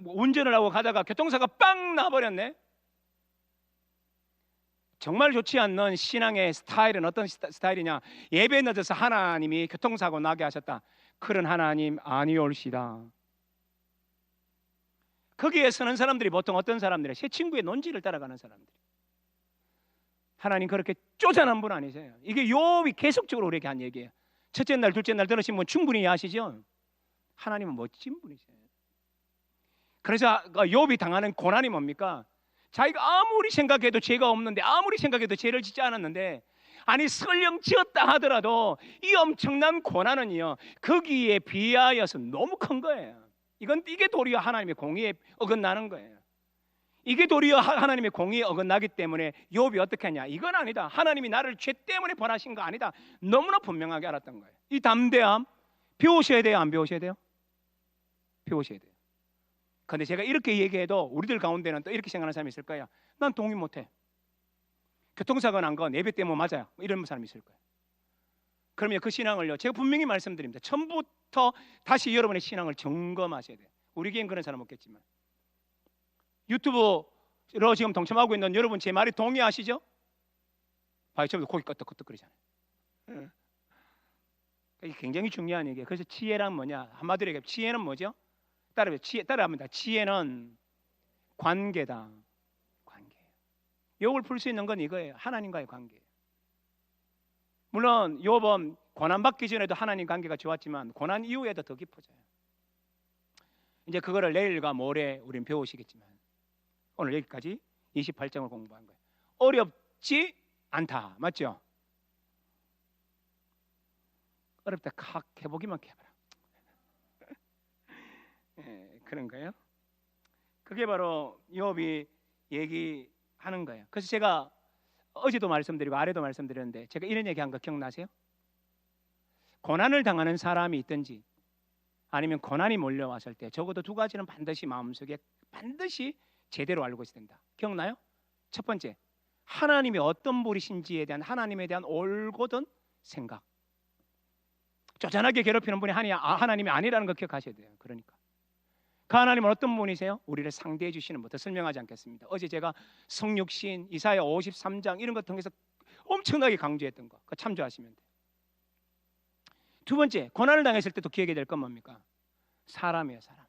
운전을 하고 가다가 교통사가 빵 나버렸네. 정말 좋지 않는 신앙의 스타일은 어떤 스타일이냐? 예배에 늦어서 하나님이 교통사고 나게 하셨다. 그런 하나님 아니올시다. 거기에 서는 사람들이 보통 어떤 사람들이에요? 새 친구의 논지를 따라가는 사람들. 하나님 그렇게 쪼잔한 분 아니세요. 이게 욥이 계속적으로 우리에게 한 얘기예요. 첫째 날, 둘째 날 들으신 분 충분히 아시죠? 하나님은 멋진 분이세요. 그래서 욥이 당하는 고난이 뭡니까? 자기가 아무리 생각해도 죄가 없는데, 아무리 생각해도 죄를 짓지 않았는데, 아니 설령 지었다 하더라도 이 엄청난 고난은요, 거기에 비하여서 너무 큰 거예요. 이게 도리어 하나님의 공의에 어긋나는 거예요. 이게 도리어 하나님의 공의에 어긋나기 때문에 욥이 어떻게 하냐? 이건 아니다. 하나님이 나를 죄 때문에 벌하신 거 아니다. 너무나 분명하게 알았던 거예요. 이 담대함 배우셔야 돼요? 안 배우셔야 돼요? 배우셔야 돼요. 그런데 제가 이렇게 얘기해도 우리들 가운데는 또 이렇게 생각하는 사람이 있을 거예요. 난 동의 못해. 교통사고 난 건 예배 때문에 맞아요. 이런 사람이 있을 거예요. 그러면 그 신앙을요, 제가 분명히 말씀드립니다. 처음부터 다시 여러분의 신앙을 점검하셔야 돼요. 우리 교회는 그런 사람 없겠지만, 유튜브로 지금 동참하고 있는 여러분, 제 말에 동의하시죠? 봐요, 저도 고기 끄덕끄덕거리잖아요. 이게 굉장히 중요한 얘기예요. 그래서 지혜란 뭐냐? 한마디로 얘기하면 지혜는 뭐죠? 따라합니다. 지혜는 관계다. 관계예요. 욥을 풀 수 있는 건 이거예요. 하나님과의 관계예요. 물론 욥은 고난 받기 전에도 하나님 관계가 좋았지만 고난 이후에도 더 깊어져요. 이제 그거를 내일과 모레 우린 배우시겠지만, 오늘 여기까지 28장을 공부한 거예요. 어렵지 않다. 맞죠? 어렵다 칵 해보기만 해봐라. 그런 거예요. 그게 바로 욥이 얘기하는 거예요. 그래서 제가 어제도 말씀드리고 아래도 말씀드렸는데, 제가 이런 얘기한 거 기억나세요? 고난을 당하는 사람이 있든지 아니면 고난이 몰려왔을 때 적어도 두 가지는 반드시 마음속에 반드시 제대로 알고 있어야 된다. 기억나요? 첫 번째, 하나님이 어떤 분이신지에 대한 하나님에 대한 올곧은 생각. 쪼잔하게 괴롭히는 분이 하나님이 아니라는 거 기억하셔야 돼요. 그러니까 그 하나님은 어떤 분이세요? 우리를 상대해 주시는 분. 더 설명하지 않겠습니다. 어제 제가 성육신, 이사야 53장 이런 것 통해서 엄청나게 강조했던 거, 그거 참조하시면 돼요. 두 번째, 고난을 당했을 때도 기억해야 될 건 뭡니까? 사람이에요. 사람.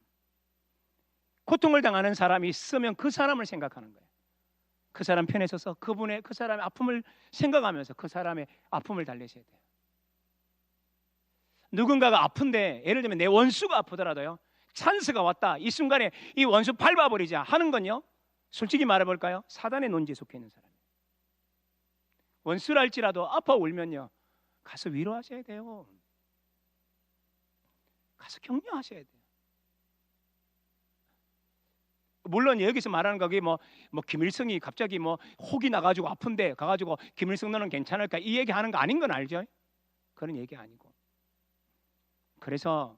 고통을 당하는 사람이 있으면 그 사람을 생각하는 거예요. 그 사람 편에 서서 그 사람의 아픔을 생각하면서 그 사람의 아픔을 달래셔야 돼요. 누군가가 아픈데, 예를 들면 내 원수가 아프더라도요, 찬스가 왔다, 이 순간에 이 원수 밟아버리자 하는 건요, 솔직히 말해볼까요? 사단의 논지에 속해 있는 사람이에요. 원수랄지라도 아파 울면요, 가서 위로하셔야 돼요. 가서 격려하셔야 돼요. 물론 여기서 말하는 거기 뭐 김일성이 갑자기 혹이 나가지고 아픈데 가가지고 김일성 너는 괜찮을까 이 얘기하는 거 아닌 건 알죠? 그런 얘기 아니고. 그래서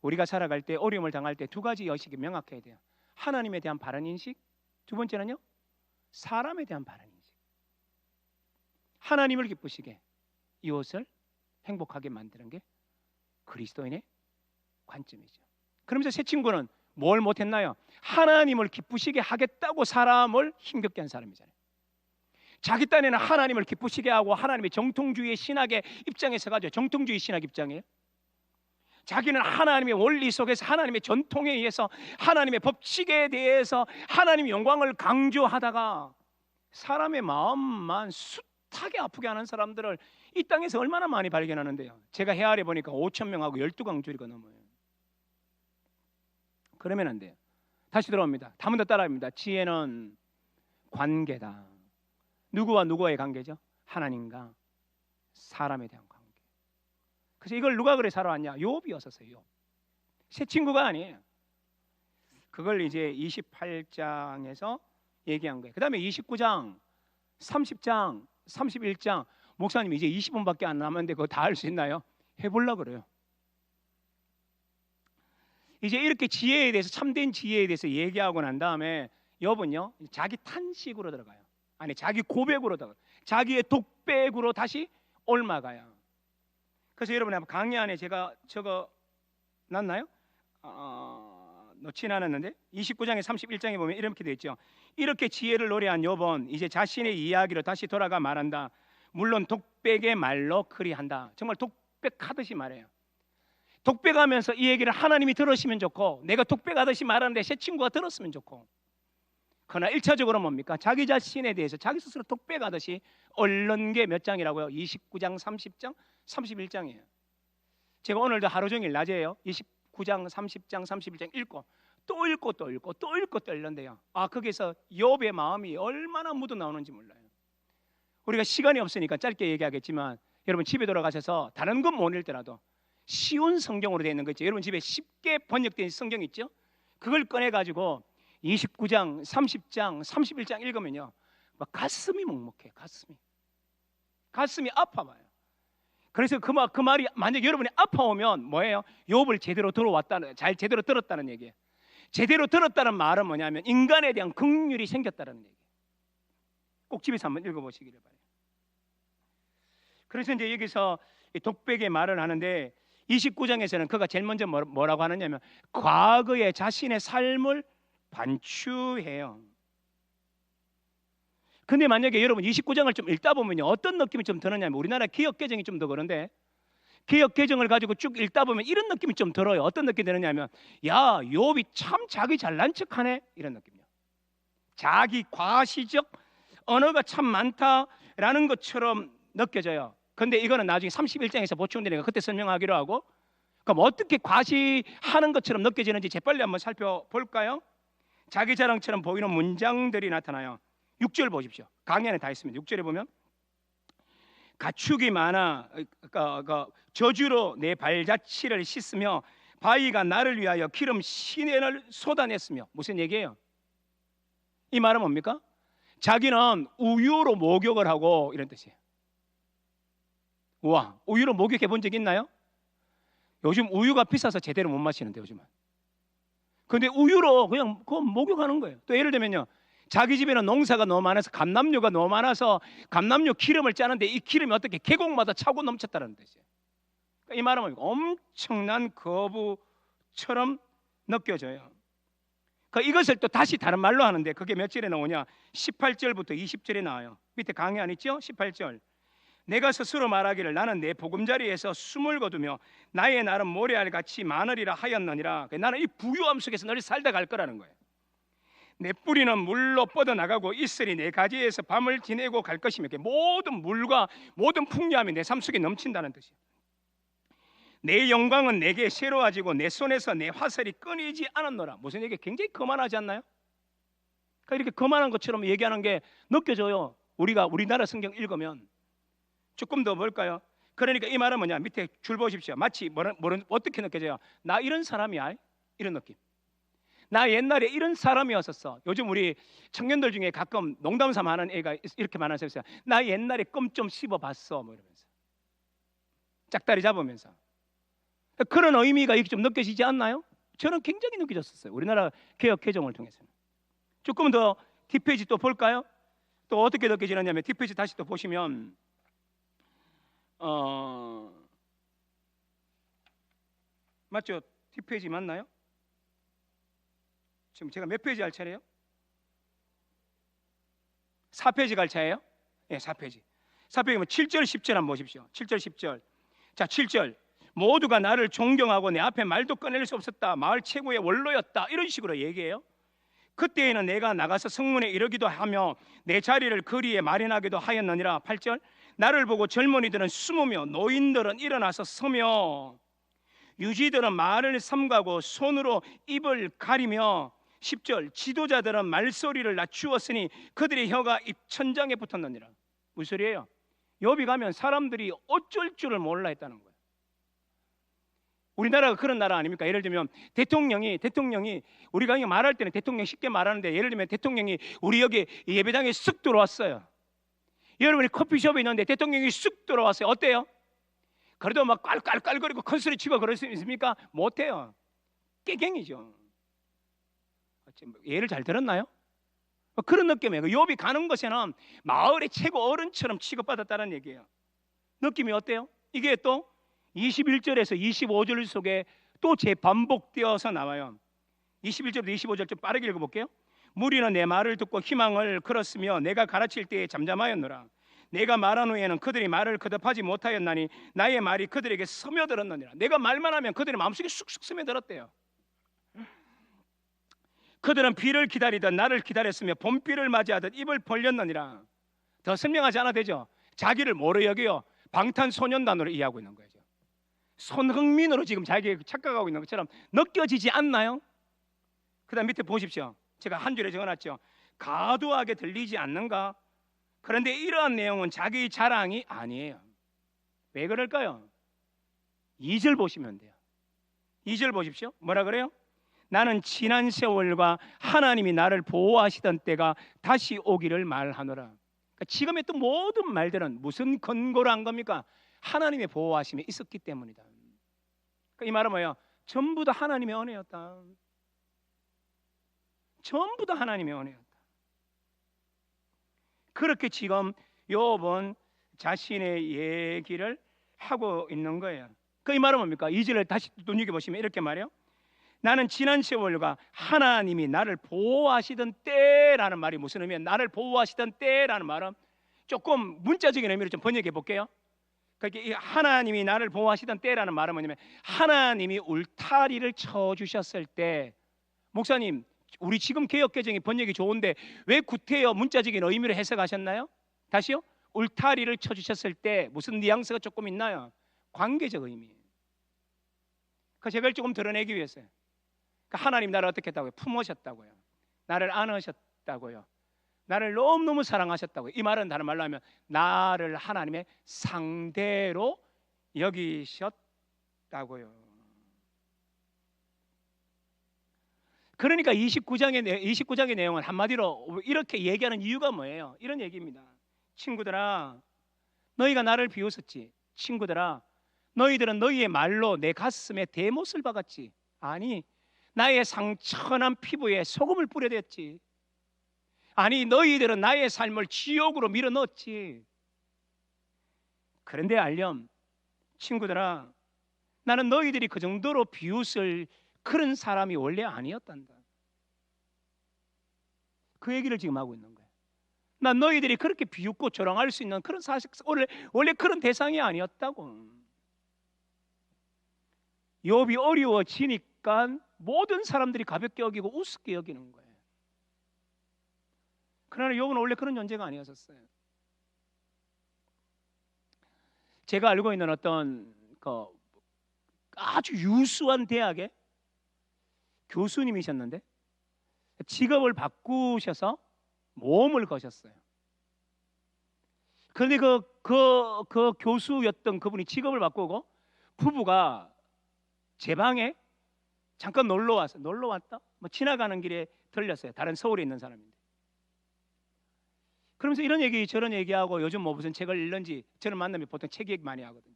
우리가 살아갈 때 어려움을 당할 때 두 가지 의식이 명확해야 돼요. 하나님에 대한 바른 인식, 두 번째는요 사람에 대한 바른 인식. 하나님을 기쁘시게 이웃을 행복하게 만드는 게 그리스도인의 관점이죠. 그러면서 새 친구는 뭘 못했나요? 하나님을 기쁘시게 하겠다고 사람을 힘겹게 한 사람이잖아요. 자기 딴에는 하나님을 기쁘시게 하고 하나님의 정통주의의 신학의 입장에 서가지고, 정통주의 신학 입장이에요. 자기는 하나님의 원리 속에서 하나님의 전통에 의해서 하나님의 법칙에 대해서 하나님의 영광을 강조하다가 사람의 마음만 숱하게 아프게 하는 사람들을 이 땅에서 얼마나 많이 발견하는데요. 제가 헤아려 보니까 5,000명하고 12강조리가 넘어요. 그러면 안 돼요. 다시 들어옵니다. 한 번 더 따라합니다. 지혜는 관계다. 누구와 누구의 관계죠? 하나님과 사람에 대한 관계. 그래서 이걸 누가 그래 살아왔냐? 욥이 왔었어요. 새 친구가 아니에요. 그걸 이제 28장에서 얘기한 거예요. 그 다음에 29장, 30장, 31장. 목사님 이제 20분밖에 안 남았는데 그거 다 할 수 있나요? 해보려고 그래요. 이제 이렇게 지혜에 대해서, 참된 지혜에 대해서 얘기하고 난 다음에 욥은요 자기 탄식으로 들어가요. 아니 자기 고백으로 들어가요. 자기의 독백으로 다시 옮아가요. 그래서 여러분 강의 안에 제가 적어 놨나요? 놓진 않았는데 29장의 31장에 보면 이렇게 되어 있죠. 이렇게 지혜를 노래한 욥은 이제 자신의 이야기로 다시 돌아가 말한다. 물론 독백의 말로 그리한다. 정말 독백하듯이 말해요. 독백하면서 이 얘기를 하나님이 들으시면 좋고, 내가 독백하듯이 말하는데 새 친구가 들었으면 좋고. 그러나 1차적으로 뭡니까? 자기 자신에 대해서 자기 스스로 독백하듯이 얽는 게 몇 장이라고요? 29장, 30장, 31장이에요. 제가 오늘도 하루 종일 낮에요 29장, 30장, 31장 읽고 또 읽고 또 읽고 또 읽고 또 읽는데요, 거기서 욥의 마음이 얼마나 묻어 나오는지 몰라요. 우리가 시간이 없으니까 짧게 얘기하겠지만, 여러분 집에 돌아가셔서 다른 건 못 읽더라도 쉬운 성경으로 되어 있는 거 있죠. 여러분 집에 쉽게 번역된 성경 있죠? 그걸 꺼내가지고 29장, 30장, 31장 읽으면요 막 가슴이 먹먹해. 가슴이 아파봐요. 그래서 그 말이 만약 여러분이 아파오면 뭐예요? 욥을 제대로 들어왔다는, 제대로 들었다는 얘기예요. 제대로 들었다는 말은 뭐냐면 인간에 대한 긍휼이 생겼다는 얘기예요. 꼭 집에서 한번 읽어보시기를 바라요. 그래서 이제 여기서 독백의 말을 하는데 29장에서는 그가 제일 먼저 뭐라고 하느냐면 과거의 자신의 삶을 반추해요. 근데 만약에 여러분 29장을 좀 읽다 보면요 어떤 느낌이 좀 드느냐면, 우리나라 개역개정이 좀 더 그런데 개역개정을 가지고 쭉 읽다 보면 이런 느낌이 좀 들어요. 어떤 느낌이 드느냐면, 야 욥이 참 자기 잘난 척하네, 이런 느낌이요. 자기 과시적 언어가 참 많다라는 것처럼 느껴져요. 근데 이거는 나중에 31장에서 보충되니까 그때 설명하기로 하고, 그럼 어떻게 과시하는 것처럼 느껴지는지 재빨리 한번 살펴볼까요? 자기 자랑처럼 보이는 문장들이 나타나요. 6절 보십시오. 강의 안에 다 있습니다. 6절에 보면 가축이 많아 저주로 내 발자취를 씻으며 바위가 나를 위하여 기름 시내를 쏟아냈으며. 무슨 얘기예요? 이 말은 뭡니까? 자기는 우유로 목욕을 하고, 이런 뜻이에요. 우와, 우유로 목욕해 본 적 있나요? 요즘 우유가 비싸서 제대로 못 마시는데 요즘은. 근데 우유로 그냥 그거 목욕하는 거예요. 또 예를 들면요, 자기 집에는 농사가 너무 많아서 감남류가 너무 많아서 감남류 기름을 짜는데 이 기름이 어떻게 계곡마다 차고 넘쳤다는 뜻이에요. 그러니까 이 말은 뭡니까? 엄청난 거부처럼 느껴져요. 이것을 또 다시 다른 말로 하는데 그게 몇 절에 나오냐? 18절부터 20절에 나와요. 밑에 강의 안 있죠? 18절. 내가 스스로 말하기를 나는 내 보금자리에서 숨을 거두며 나의 날은 모래알같이 많으리라 하였느니라. 나는 이 부유함 속에서 늘 살다 갈 거라는 거예요. 내 뿌리는 물로 뻗어나가고 이슬이 내 가지에서 밤을 지내고 갈 것이며, 모든 물과 모든 풍요함이 내 삶 속에 넘친다는 뜻이에요. 내 영광은 내게 새로워지고 내 손에서 내 화살이 끊이지 않았노라. 무슨 얘기? 굉장히 거만하지 않나요? 이렇게 거만한 것처럼 얘기하는 게 느껴져요. 우리가 우리나라 성경 읽으면 조금 더 뭘까요? 그러니까 이 말은 뭐냐? 밑에 줄 보십시오. 마치 어떻게 느껴져요? 나 이런 사람이야? 이런 느낌. 나 옛날에 이런 사람이었었어. 요즘 우리 청년들 중에 가끔 농담 삼아 하는 애가 이렇게 말하는 사람이 있어요. 나 옛날에 껌 좀 씹어봤어. 뭐 이러면서 짝다리 잡으면서. 그런 의미가 이렇게 좀 느껴지지 않나요? 저는 굉장히 느껴졌었어요. 우리나라 개혁 개정을 통해서. 조금 더 뒷페이지 또 볼까요? 또 어떻게 느껴지느냐면 뒷페이지 다시 또 보시면 맞죠? 뒷페이지 맞나요? 지금 제가 몇 페이지 할 차례요? 4페이지 갈 차예요? 예, 4페이지. 4페이지면 7절 10절 한번 보십시오. 7절 10절. 자, 7절. 모두가 나를 존경하고 내 앞에 말도 꺼낼 수 없었다. 마을 최고의 원로였다. 이런 식으로 얘기해요. 그때에는 내가 나가서 성문에 이르기도 하며 내 자리를 거리에 마련하기도 하였느니라. 8절. 나를 보고 젊은이들은 숨으며 노인들은 일어나서 서며 유지들은 말을 삼가고 손으로 입을 가리며 10절. 지도자들은 말소리를 낮추었으니 그들의 혀가 입천장에 붙었느니라. 무슨 소리예요? 욥이 가면 사람들이 어쩔 줄을 몰라 했다는 거예요. 우리나라가 그런 나라 아닙니까? 예를 들면 대통령이 우리가 말할 때는 대통령 쉽게 말하는데, 예를 들면 대통령이 우리 여기 예배당에 쓱 들어왔어요. 여러분이 커피숍에 있는데 대통령이 쓱 들어왔어요. 어때요? 그래도 막 깔깔깔거리고 큰 소리 치고 그럴 수 있습니까? 못해요. 깨갱이죠. 예를 잘 들었나요? 그런 느낌이에요. 욥이 가는 곳에는 마을의 최고 어른처럼 취급받았다는 얘기예요. 느낌이 어때요? 이게 또 21절에서 25절 속에 또 재반복되어서 나와요. 21절부터 25절 좀 빠르게 읽어볼게요. 무리는 내 말을 듣고 희망을 걸었으며 내가 가르칠 때에 잠잠하였노라. 내가 말한 후에는 그들이 말을 거듭하지 못하였나니 나의 말이 그들에게 스며들었느니라. 내가 말만 하면 그들의 마음속에 쑥쑥 스며들었대요. 그들은 비를 기다리던 나를 기다렸으며 봄비를 맞이하듯 입을 벌렸느니라. 더 설명하지 않아도 되죠. 자기를 뭐로 여겨요? 방탄소년단으로 이해하고 있는 거죠. 손흥민으로 지금 자기가 착각하고 있는 것처럼 느껴지지 않나요? 그 다음 밑에 보십시오. 제가 한 줄에 적어놨죠. 가도하게 들리지 않는가? 그런데 이러한 내용은 자기 자랑이 아니에요. 왜 그럴까요? 2절 보시면 돼요. 2절 보십시오. 뭐라 그래요? 나는 지난 세월과 하나님이 나를 보호하시던 때가 다시 오기를 말하노라. 그러니까 지금의 또 모든 말들은 무슨 근거로 한 겁니까? 하나님의 보호하심이 있었기 때문이다. 그러니까 이 말은 뭐예요? 전부 다 하나님의 은혜였다. 전부 다 하나님의 은혜였다. 그렇게 지금 욥은 자신의 얘기를 하고 있는 거예요. 그 이 말은 뭡니까? 2절을 다시 눈여겨보시면 이렇게 말해요. 나는 지난 세월과 하나님이 나를 보호하시던 때라는 말이 무슨 의미예요? 나를 보호하시던 때라는 말은 조금 문자적인 의미로 좀 번역해 볼게요. 그러니까 하나님이 나를 보호하시던 때라는 말은 뭐냐면 하나님이 울타리를 쳐주셨을 때. 목사님, 우리 지금 개혁개정이 번역이 좋은데 왜 구태여 문자적인 의미로 해석하셨나요? 다시요. 울타리를 쳐주셨을 때 무슨 뉘앙스가 조금 있나요? 관계적 의미. 그 제가 조금 드러내기 위해서요. 그러니까 하나님 나를 어떻게 했다고요? 품으셨다고요. 나를 안으셨다고요. 나를 너무너무 사랑하셨다고요. 이 말은 다른 말로 하면 나를 하나님의 상대로 여기셨다고요. 그러니까 29장의 내용은 한마디로 이렇게 얘기하는 이유가 뭐예요? 이런 얘기입니다. 친구들아, 너희가 나를 비웃었지. 친구들아, 너희들은 너희의 말로 내 가슴에 대못을 박았지. 아니, 나의 상처난 피부에 소금을 뿌려댔지. 아니, 너희들은 나의 삶을 지옥으로 밀어넣었지. 그런데 알렴, 친구들아, 나는 너희들이 그 정도로 비웃을 그런 사람이 원래 아니었단다. 그 얘기를 지금 하고 있는 거예요. 난 너희들이 그렇게 비웃고 조롱할 수 있는 그런 사실, 원래 그런 대상이 아니었다고. 욥이 어려워지니까 모든 사람들이 가볍게 여기고 우습게 여기는 거예요. 그러나 욥은 원래 그런 존재가 아니었었어요. 제가 알고 있는 어떤 아주 유수한 대학의 교수님이셨는데 직업을 바꾸셔서 모험을 거셨어요. 그런데 그 교수였던 그분이 직업을 바꾸고 부부가 제 방에 잠깐 놀러 왔다? 뭐 지나가는 길에 들렸어요. 다른 서울에 있는 사람인데. 그러면서 이런 얘기 저런 얘기하고 요즘 뭐 무슨 책을 읽는지, 저는 만나면 보통 책 얘기 많이 하거든요.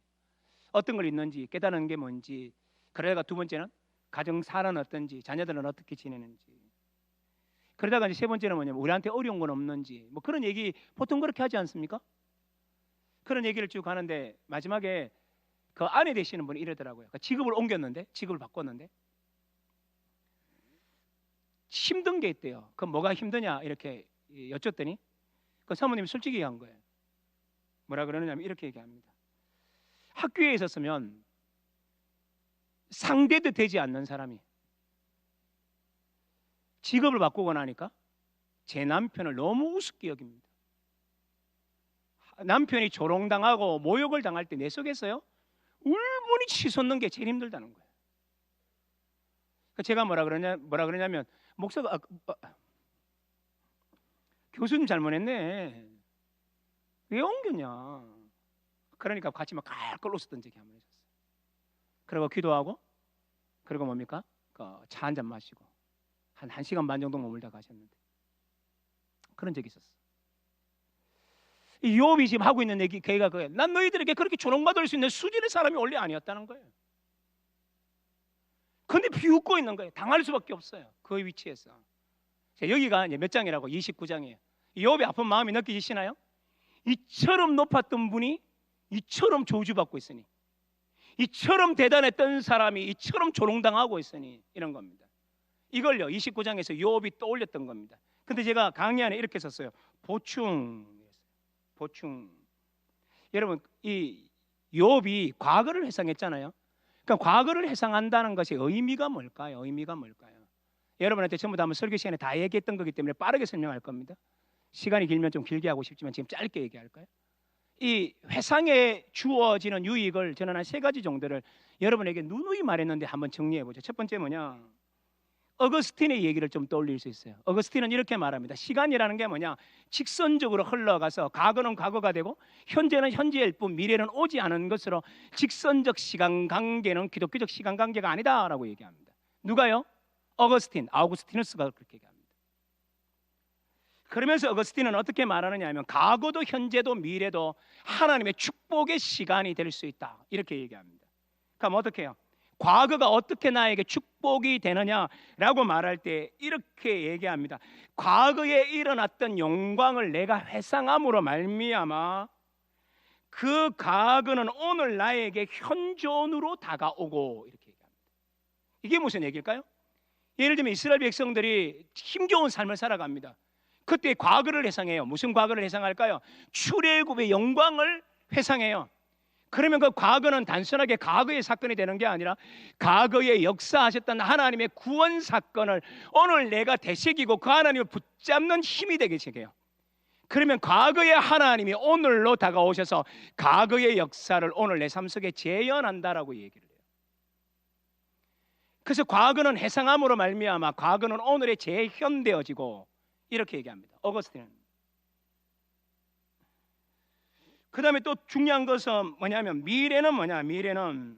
어떤 걸 읽는지, 깨달은 게 뭔지, 그러다가 두 번째는 가정 살아는 어떤지, 자녀들은 어떻게 지내는지, 그러다가 이제 세 번째는 뭐냐면 우리한테 어려운 건 없는지, 뭐 그런 얘기 보통 그렇게 하지 않습니까? 그런 얘기를 쭉 하는데 마지막에 그 아내 되시는 분이 이러더라고요. 그러니까 직업을 바꿨는데 힘든 게 있대요. 그 뭐가 힘드냐 이렇게 여쭸더니 그 사모님이 솔직히 얘기한 거예요. 뭐라 그러느냐면 이렇게 얘기합니다. 학교에 있었으면 상대도 되지 않는 사람이 직업을 바꾸고 나니까 제 남편을 너무 우습게 여깁니다. 남편이 조롱당하고 모욕을 당할 때 내 속에서요 울분이 치솟는 게 제일 힘들다는 거예요. 제가 뭐라 그러냐면 목사가 교수님 잘못했네. 왜 옮겼냐? 그러니까 같이 막 깔깔 웃었던 적이 한 번 있었어요. 그리고 기도하고 그리고 뭡니까? 차 한 잔 마시고 한 1시간 반 정도 머물다 가셨는데 그런 적이 있었어요. 이 욥이 지금 하고 있는 얘기가 그거예요. 난 너희들에게 그렇게 조롱받을 수 있는 수준의 사람이 원래 아니었다는 거예요. 근데 비웃고 있는 거예요. 당할 수밖에 없어요. 그 위치에서. 여기가 몇 장이라고? 29장이에요. 욥의 아픈 마음이 느껴지시나요? 이처럼 높았던 분이 이처럼 저주받고 있으니, 이처럼 대단했던 사람이 이처럼 조롱당하고 있으니 이런 겁니다. 이걸요 29장에서 욥이 떠올렸던 겁니다. 근데 제가 강의 안에 이렇게 썼어요. 보충. 여러분 이 욥이 과거를 회상했잖아요. 그러니까 과거를 회상한다는 것이 의미가 뭘까요? 여러분한테 전부 다 한번 설교 시간에 다 얘기했던 거기 때문에 빠르게 설명할 겁니다. 시간이 길면 좀 길게 하고 싶지만 지금 짧게 얘기할까요? 이 회상에 주어지는 유익을 저는 한 3가지 정도를 여러분에게 누누이 말했는데 한번 정리해 보죠. 첫 번째 뭐냐? 어거스틴의 얘기를 좀 떠올릴 수 있어요. 어거스틴은 이렇게 말합니다. 시간이라는 게 뭐냐? 직선적으로 흘러가서 과거는 과거가 되고 현재는 현재일 뿐 미래는 오지 않은 것으로 직선적 시간 관계는 기독교적 시간 관계가 아니다라고 얘기합니다. 누가요? 아우구스티누스가 그렇게 얘기합니다. 그러면서 어거스틴은 어떻게 말하느냐 하면 과거도 현재도 미래도 하나님의 축복의 시간이 될 수 있다 이렇게 얘기합니다. 그럼 어떻게 해요? 과거가 어떻게 나에게 축복이 되느냐라고 말할 때 이렇게 얘기합니다. 과거에 일어났던 영광을 내가 회상함으로 말미암아 그 과거는 오늘 나에게 현존으로 다가오고 이렇게 얘기합니다. 이게 무슨 얘기일까요? 예를 들면 이스라엘 백성들이 힘겨운 삶을 살아갑니다. 그때 과거를 회상해요. 무슨 과거를 회상할까요? 출애굽의 영광을 회상해요. 그러면 그 과거는 단순하게 과거의 사건이 되는 게 아니라 과거에 역사하셨던 하나님의 구원 사건을 오늘 내가 되새기고 그 하나님을 붙잡는 힘이 되게 새겨요. 그러면 과거의 하나님이 오늘로 다가오셔서 과거의 역사를 오늘 내 삶 속에 재현한다라고 얘기를 해요. 그래서 과거는 회상함으로 말미암아 과거는 오늘에 재현되어지고 이렇게 얘기합니다. 어거스틴은. 그 다음에 또 중요한 것은 뭐냐면 미래는 뭐냐? 미래는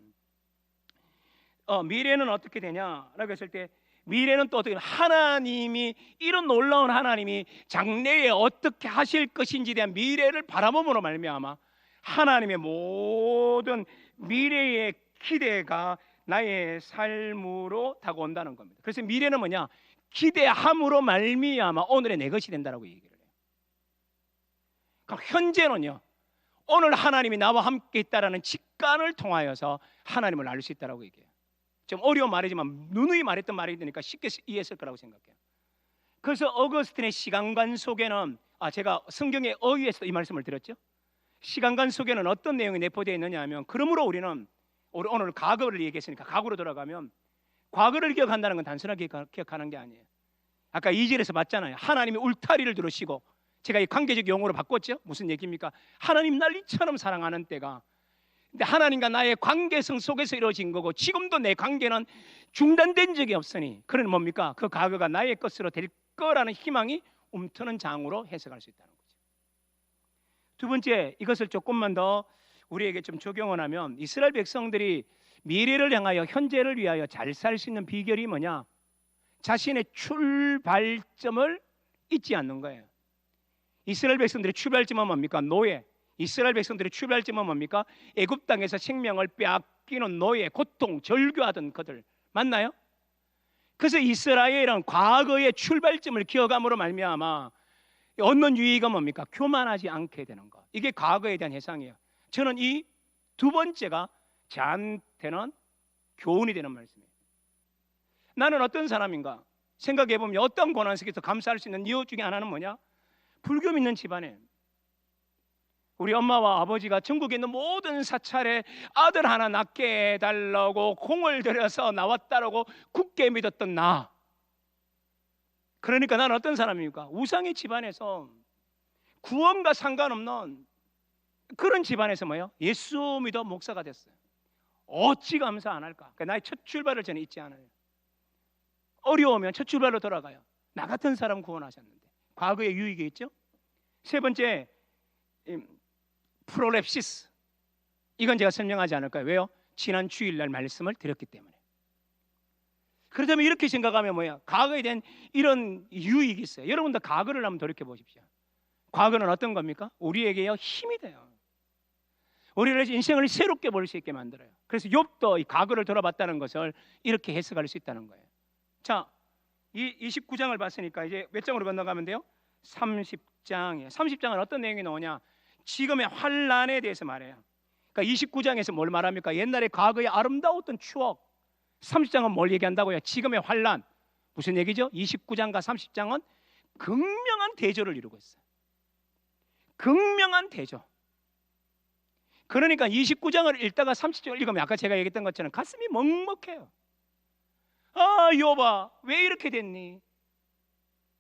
어떻게 되냐라고 했을 때 미래는 또 어떻게 하나님이 이런 놀라운 하나님이 장래에 어떻게 하실 것인지에 대한 미래를 바라봄으로 말미암아 하나님의 모든 미래의 기대가 나의 삶으로 다가온다는 겁니다. 그래서 미래는 뭐냐? 기대함으로 말미암아 오늘의 내 것이 된다라고 얘기를 해요. 그럼 현재는요. 오늘 하나님이 나와 함께 있다라는 직관을 통하여서 하나님을 알 수 있다라고 얘기해요. 좀 어려운 말이지만 누누이 말했던 말이니까 쉽게 이해했을 거라고 생각해요. 그래서 어거스틴의 시간관 속에는 제가 성경의 어휘에서 이 말씀을 드렸죠. 시간관 속에는 어떤 내용이 내포되어 있느냐 하면 그러므로 우리는 오늘 과거를 얘기했으니까 과거로 돌아가면 과거를 기억한다는 건 단순하게 기억하는 게 아니에요. 아까 2절에서 봤잖아요. 하나님이 울타리를 두르시고 제가 이 관계적 용어로 바꿨죠. 무슨 얘기입니까? 하나님 날 이처럼 사랑하는 때가 근데 하나님과 나의 관계성 속에서 이루어진 거고 지금도 내 관계는 중단된 적이 없으니 그건 뭡니까? 그 과거가 나의 것으로 될 거라는 희망이 움트는 장으로 해석할 수 있다는 거죠. 두 번째, 이것을 조금만 더 우리에게 좀 적용을 하면 이스라엘 백성들이 미래를 향하여 현재를 위하여 잘 살 수 있는 비결이 뭐냐? 자신의 출발점을 잊지 않는 거예요. 이스라엘 백성들의 출발점은 뭡니까? 노예. 이스라엘 백성들의 출발점은 뭡니까? 애굽 땅에서 생명을 빼앗기는 노예, 고통, 절규하던 그들. 맞나요? 그래서 이스라엘은 과거의 출발점을 기억함으로 말미암아 얻는 유익은 뭡니까? 교만하지 않게 되는 것. 이게 과거에 대한 해상이에요. 저는 이 두 번째가 저한테는 교훈이 되는 말씀이에요. 나는 어떤 사람인가? 생각해보면 어떤 고난 속에서 감사할 수 있는 이유 중에 하나는 뭐냐? 불교 믿는 집안에 우리 엄마와 아버지가 전국에 있는 모든 사찰에 아들 하나 낳게 해달라고 공을 들여서 나왔다라고 굳게 믿었던 나. 그러니까 나는 어떤 사람입니까? 우상의 집안에서 구원과 상관없는 그런 집안에서 뭐예요? 예수 믿어 목사가 됐어요. 어찌 감사 안 할까? 그러니까 나의 첫 출발을 저는 잊지 않아요. 어려우면 첫 출발로 돌아가요. 나 같은 사람 구원하셨는데. 과거의 유익이 있죠. 세 번째, 프로랩시스. 이건 제가 설명하지 않을까요? 왜요? 지난 주일날 말씀을 드렸기 때문에. 그렇다면 이렇게 생각하면 뭐야? 과거에 대한 이런 유익이 있어요. 여러분도 과거를 한번 돌이켜 보십시오. 과거는 어떤 겁니까? 우리에게요 힘이 돼요. 우리를 인생을 새롭게 볼 수 있게 만들어요. 그래서 욥도 이 과거를 돌아봤다는 것을 이렇게 해석할 수 있다는 거예요. 자, 이 29장을 봤으니까 이제 몇 장으로 건너가면 돼요? 30장이에요. 30장은 어떤 내용이 나오냐? 지금의 환란에 대해서 말해요. 그러니까 29장에서 뭘 말합니까? 옛날에 과거의 아름다웠던 추억. 30장은 뭘 얘기한다고요? 지금의 환란. 무슨 얘기죠? 29장과 30장은 극명한 대조를 이루고 있어요. 극명한 대조. 그러니까 29장을 읽다가 30장을 읽으면 아까 제가 얘기했던 것처럼 가슴이 먹먹해요. 아, 욥아, 왜 이렇게 됐니?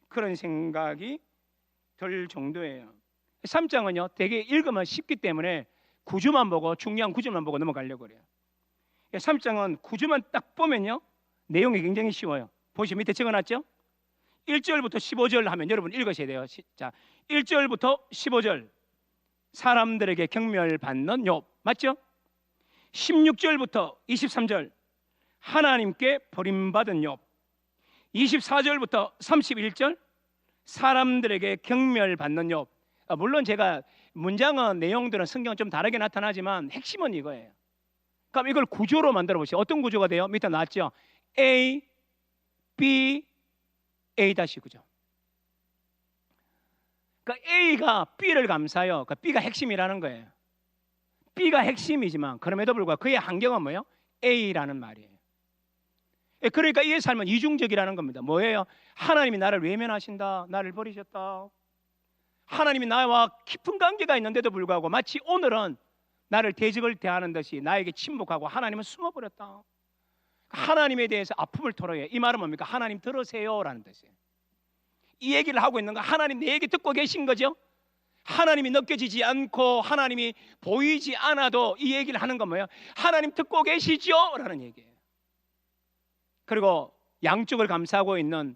그런 생각이 들 정도예요. 3장은요 되게 읽으면 쉽기 때문에 구주만 보고 중요한 구주만 보고 넘어가려고 그래요. 3장은 구주만 딱 보면요 내용이 굉장히 쉬워요. 보시면 밑에 적어놨죠? 1절부터 15절 하면 여러분 읽으셔야 돼요. 자, 1절부터 15절 사람들에게 경멸받는 욥 맞죠? 16절부터 23절 하나님께 버림받은 욥 24절부터 31절 사람들에게 경멸받는 욥. 물론 제가 문장은 내용들은 성경은 좀 다르게 나타나지만 핵심은 이거예요. 그럼 이걸 구조로 만들어 보시죠. 어떤 구조가 돼요? 밑에 나왔죠? A, B, A 다시 구조. 그러니까 A가 B를 감싸요. 그러니까 B가 핵심이라는 거예요. B가 핵심이지만 그럼에도 불구하고 그의 환경은 뭐예요? A라는 말이에요. 그러니까 이 삶은 이중적이라는 겁니다. 뭐예요? 하나님이 나를 외면하신다. 나를 버리셨다. 하나님이 나와 깊은 관계가 있는데도 불구하고 마치 오늘은 나를 대적을 대하는 듯이 나에게 침묵하고 하나님은 숨어버렸다. 하나님에 대해서 아픔을 토로해. 이 말은 뭡니까? 하나님 들으세요라는 뜻이에요. 이 얘기를 하고 있는 거 하나님 내 얘기 듣고 계신 거죠? 하나님이 느껴지지 않고 하나님이 보이지 않아도 이 얘기를 하는 건 뭐예요? 하나님 듣고 계시죠? 라는 얘기예요. 그리고 양쪽을 감싸고 있는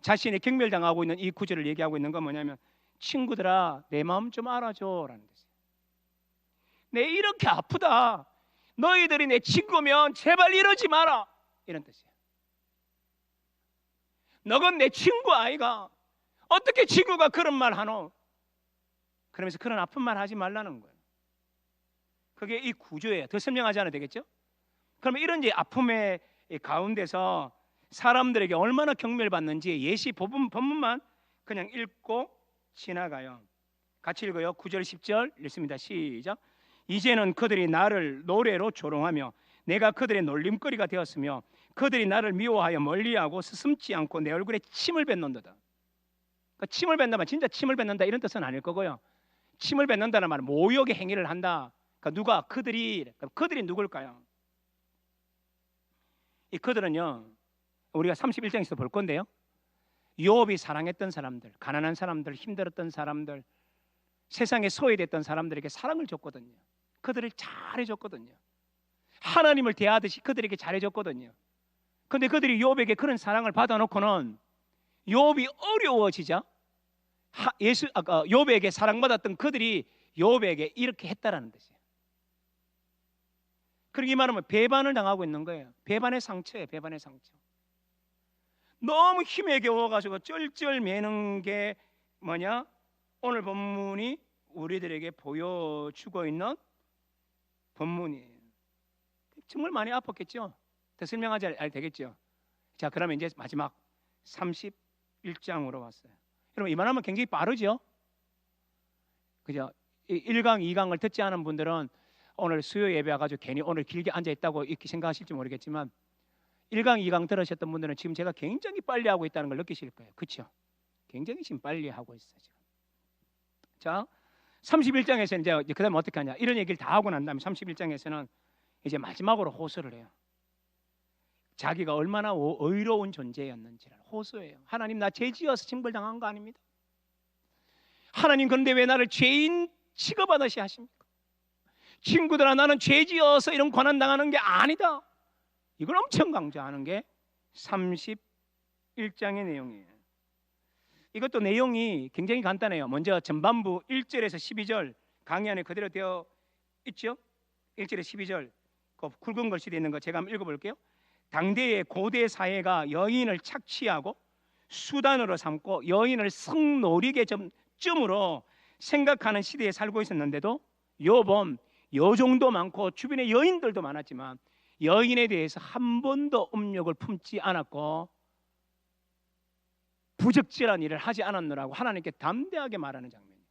자신이 경멸당하고 있는 이 구절을 얘기하고 있는 건 뭐냐면 친구들아 내 마음 좀 알아줘 라는 뜻이에요. 내 이렇게 아프다. 너희들이 내 친구면 제발 이러지 마라 이런 뜻이에요. 너건 내 친구 아이가 어떻게 친구가 그런 말 하노? 그러면서 그런 아픈 말 하지 말라는 거예요. 그게 이 구조예요. 더 설명하지 않아도 되겠죠? 그러면 이런 이제 아픔의 가운데서 사람들에게 얼마나 경멸받는지 예시 본문만 그냥 읽고 지나가요. 같이 읽어요. 9절 10절 읽습니다. 시작. 이제는 그들이 나를 노래로 조롱하며 내가 그들의 놀림거리가 되었으며 그들이 나를 미워하여 멀리하고 스승치 않고 내 얼굴에 침을 뱉는도다. 그러니까 침을 뱉는다면 진짜 침을 뱉는다 이런 뜻은 아닐 거고요. 침을 뱉는다는 말은 모욕의 행위를 한다. 그러니까 누가 그들이 누굴까요? 이 그들은요 우리가 31장에서 볼 건데요. 욥이 사랑했던 사람들, 가난한 사람들, 힘들었던 사람들, 세상에 소외됐던 사람들에게 사랑을 줬거든요. 그들을 잘해줬거든요. 하나님을 대하듯이 그들에게 잘해줬거든요. 그런데 그들이 욥에게 그런 사랑을 받아놓고는 욥이 어려워지자 욥에게 사랑받았던 그들이 욥에게 이렇게 했다라는 뜻이에요. 그러니까 이 말은 배반을 당하고 있는 거예요. 배반의 상처예요. 배반의 상처. 너무 힘에 겨워가지고 쩔쩔 매는 게 뭐냐? 오늘 본문이 우리들에게 보여주고 있는 본문이에요. 정말 많이 아팠겠죠? 더 설명하지 알 되겠죠? 자, 그러면 이제 마지막 31장으로 왔어요. 여러분, 이만하면 굉장히 빠르죠? 그죠? 1강, 2강을 듣지 않은 분들은 오늘 수요 예배 와가지고 괜히 오늘 길게 앉아있다고 이렇게 생각하실지 모르겠지만 1강, 2강 들으셨던 분들은 지금 제가 굉장히 빨리 하고 있다는 걸 느끼실 거예요. 그렇죠? 굉장히 지금 빨리 하고 있어요. 지금. 자, 31장에서는 이제 그 다음에 어떻게 하냐? 이런 얘기를 다 하고 난 다음에 31장에서는 이제 마지막으로 호소를 해요. 자기가 얼마나 의로운 존재였는지를 호소해요. 하나님, 나 죄지어서 징벌당한 거 아닙니다. 하나님, 그런데 왜 나를 죄인 취급하듯이 하십니까? 친구들아, 나는 죄지어서 이런 고난당하는 게 아니다. 이걸 엄청 강조하는 게 31장의 내용이에요. 이것도 내용이 굉장히 간단해요. 먼저 전반부 1절에서 12절 강의 안에 그대로 되어 있죠. 1절에서 12절 그 굵은 글씨로 있는 거 제가 한번 읽어볼게요. 당대의 고대 사회가 여인을 착취하고 수단으로 삼고 여인을 성노리게 점으로 생각하는 시대에 살고 있었는데도 욥은 요 정도 많고 주변에 여인들도 많았지만 여인에 대해서 한 번도 음욕을 품지 않았고 부적절한 일을 하지 않았느라고 하나님께 담대하게 말하는 장면이에요.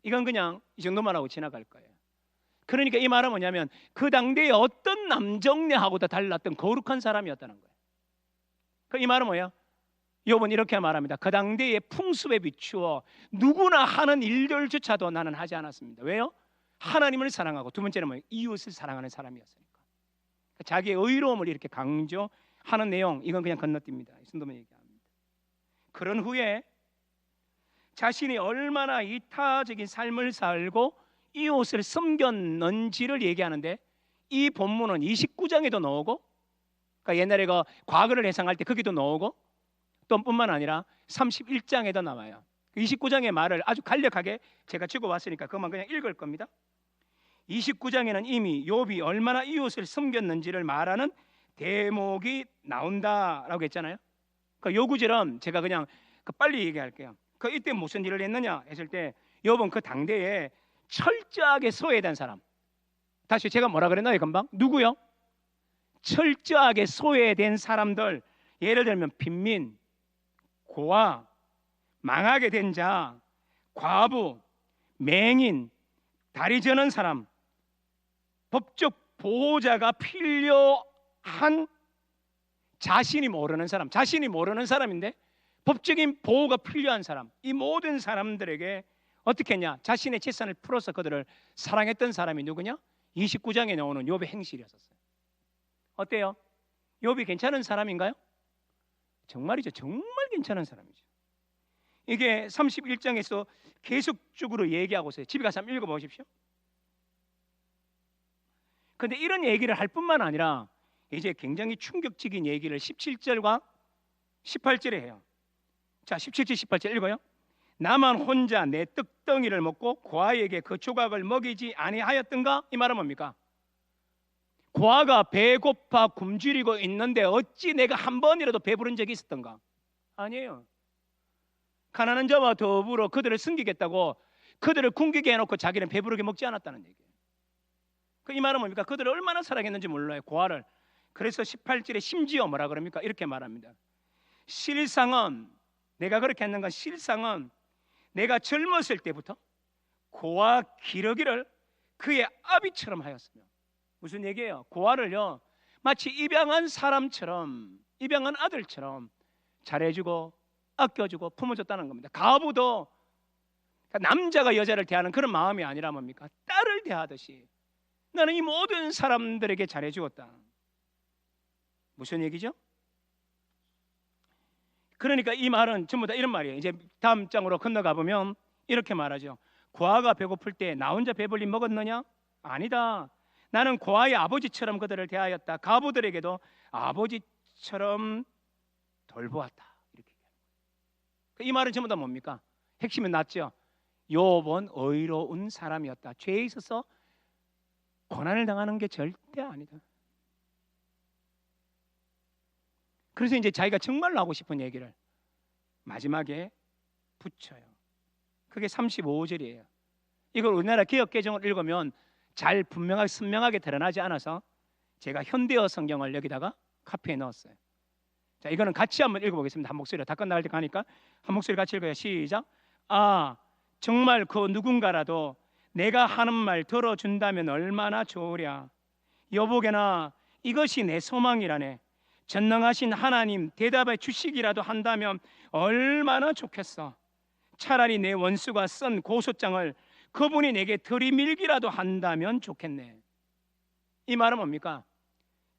이건 그냥 이 정도만 하고 지나갈 거예요. 그러니까 이 말은 뭐냐면 그 당대에 어떤 남정네하고도 달랐던 거룩한 사람이었다는 거예요. 이 말은 뭐예요? 욥은 이렇게 말합니다. 그 당대의 풍습에 비추어 누구나 하는 일들조차도 나는 하지 않았습니다. 왜요? 하나님을 사랑하고 두 번째는 뭐예요? 이웃을 사랑하는 사람이었으니까. 자기의 의로움을 이렇게 강조하는 내용, 이건 그냥 건너뜁니다. 이 정도만 얘기합니다. 그런 후에 자신이 얼마나 이타적인 삶을 살고 이웃을 섬겼는지를 얘기하는데 이 본문은 29장에도 나오고, 그러니까 옛날에 그 과거를 해상할 때 거기도 나오고 또 뿐만 아니라 31장에도 나와요. 29장의 말을 아주 간략하게 제가 적어왔으니까 그것만 그냥 읽을 겁니다. 29장에는 이미 욥이 얼마나 이웃을 섬겼는지를 말하는 대목이 나온다라고 했잖아요. 그 요 구절은 제가 그냥 빨리 얘기할게요. 이때 무슨 일을 했느냐 했을 때 욥은 그 당대에 철저하게 소외된 사람. 다시 제가 뭐라 그랬나요? 금방 누구요? 철저하게 소외된 사람들. 예를 들면 빈민, 고아, 망하게 된 자, 과부, 맹인, 다리 저는 사람, 법적 보호자가 필요한 자신이 모르는 사람인데 법적인 보호가 필요한 사람, 이 모든 사람들에게 어떻게 했냐? 자신의 재산을 풀어서 그들을 사랑했던 사람이 누구냐? 29장에 나오는 욥의 행실이었어요. 어때요? 욥이 괜찮은 사람인가요? 정말이죠. 정말 괜찮은 사람이죠. 이게 31장에서 계속적으로 얘기하고 있어요. 집에 가서 한번 읽어보십시오. 그런데 이런 얘기를 할 뿐만 아니라 이제 굉장히 충격적인 얘기를 17절과 18절에 해요. 자, 17절 18절 읽어요. 나만 혼자 내 떡덩이를 먹고 고아에게 그 조각을 먹이지 아니하였던가? 이 말은 뭡니까? 고아가 배고파 굶주리고 있는데 어찌 내가 한 번이라도 배부른 적이 있었던가? 아니에요. 가난한 자와 더불어 그들을 섬기겠다고 그들을 굶기게 해놓고 자기는 배부르게 먹지 않았다는 얘기예요. 이 말은 뭡니까? 그들을 얼마나 사랑했는지 몰라요, 고아를. 그래서 18절에 심지어 뭐라 그럽니까? 이렇게 말합니다. 실상은, 내가 그렇게 했는 건 실상은 내가 젊었을 때부터 고아 기르기를 그의 아비처럼 하였으며. 무슨 얘기예요? 고아를요 마치 입양한 사람처럼, 입양한 아들처럼 잘해주고 아껴주고 품어줬다는 겁니다. 가부도 남자가 여자를 대하는 그런 마음이 아니라 뭡니까? 딸을 대하듯이 나는 이 모든 사람들에게 잘해주었다. 무슨 얘기죠? 그러니까 이 말은 전부 다 이런 말이에요. 이제 다음 장으로 건너가 보면 이렇게 말하죠. 고아가 배고플 때 나 혼자 배불리 먹었느냐? 아니다. 나는 고아의 아버지처럼 그들을 대하였다. 가부들에게도 아버지처럼 돌보았다. 이렇게. 이 말은 전부 다 뭡니까? 핵심은 났죠. 욥은 의로운 사람이었다. 죄에 있어서 고난을 당하는 게 절대 아니다. 그래서 이제 자기가 정말로 하고 싶은 얘기를 마지막에 붙여요. 그게 35절이에요. 이걸 우리나라 개역개정을 읽으면 잘 분명하게 선명하게 드러나지 않아서 제가 현대어 성경을 여기다가 카피해 넣었어요. 자, 이거는 같이 한번 읽어보겠습니다. 한 목소리로 다 끝나갈 때 가니까 한 목소리 같이 읽어요. 시작. 아, 정말 그 누군가라도 내가 하는 말 들어준다면 얼마나 좋으랴. 여보게나 이것이 내 소망이라네. 전능하신 하나님 대답해 주시기라도 한다면 얼마나 좋겠어. 차라리 내 원수가 쓴 고소장을 그분이 내게 들이밀기라도 한다면 좋겠네. 이 말은 뭡니까?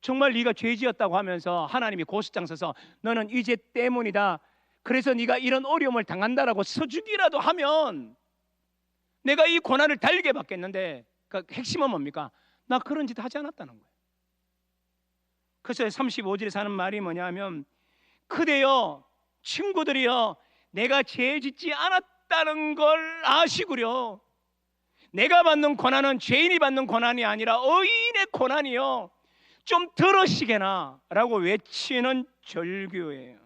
정말 네가 죄 지었다고 하면서 하나님이 고소장 써서 너는 이 죄 때문이다, 그래서 네가 이런 어려움을 당한다라고 써주기라도 하면 내가 이 고난을 달게 받겠는데, 그 핵심은 뭡니까? 나 그런 짓 하지 않았다는 거예요. 그래서 35절에 사는 말이 뭐냐면, 그대여 친구들이여 내가 죄 짓지 않았다는 걸 아시구려. 내가 받는 고난은 죄인이 받는 고난이 아니라 의인의 고난이요 좀 들으시게나 라고 외치는 절규예요.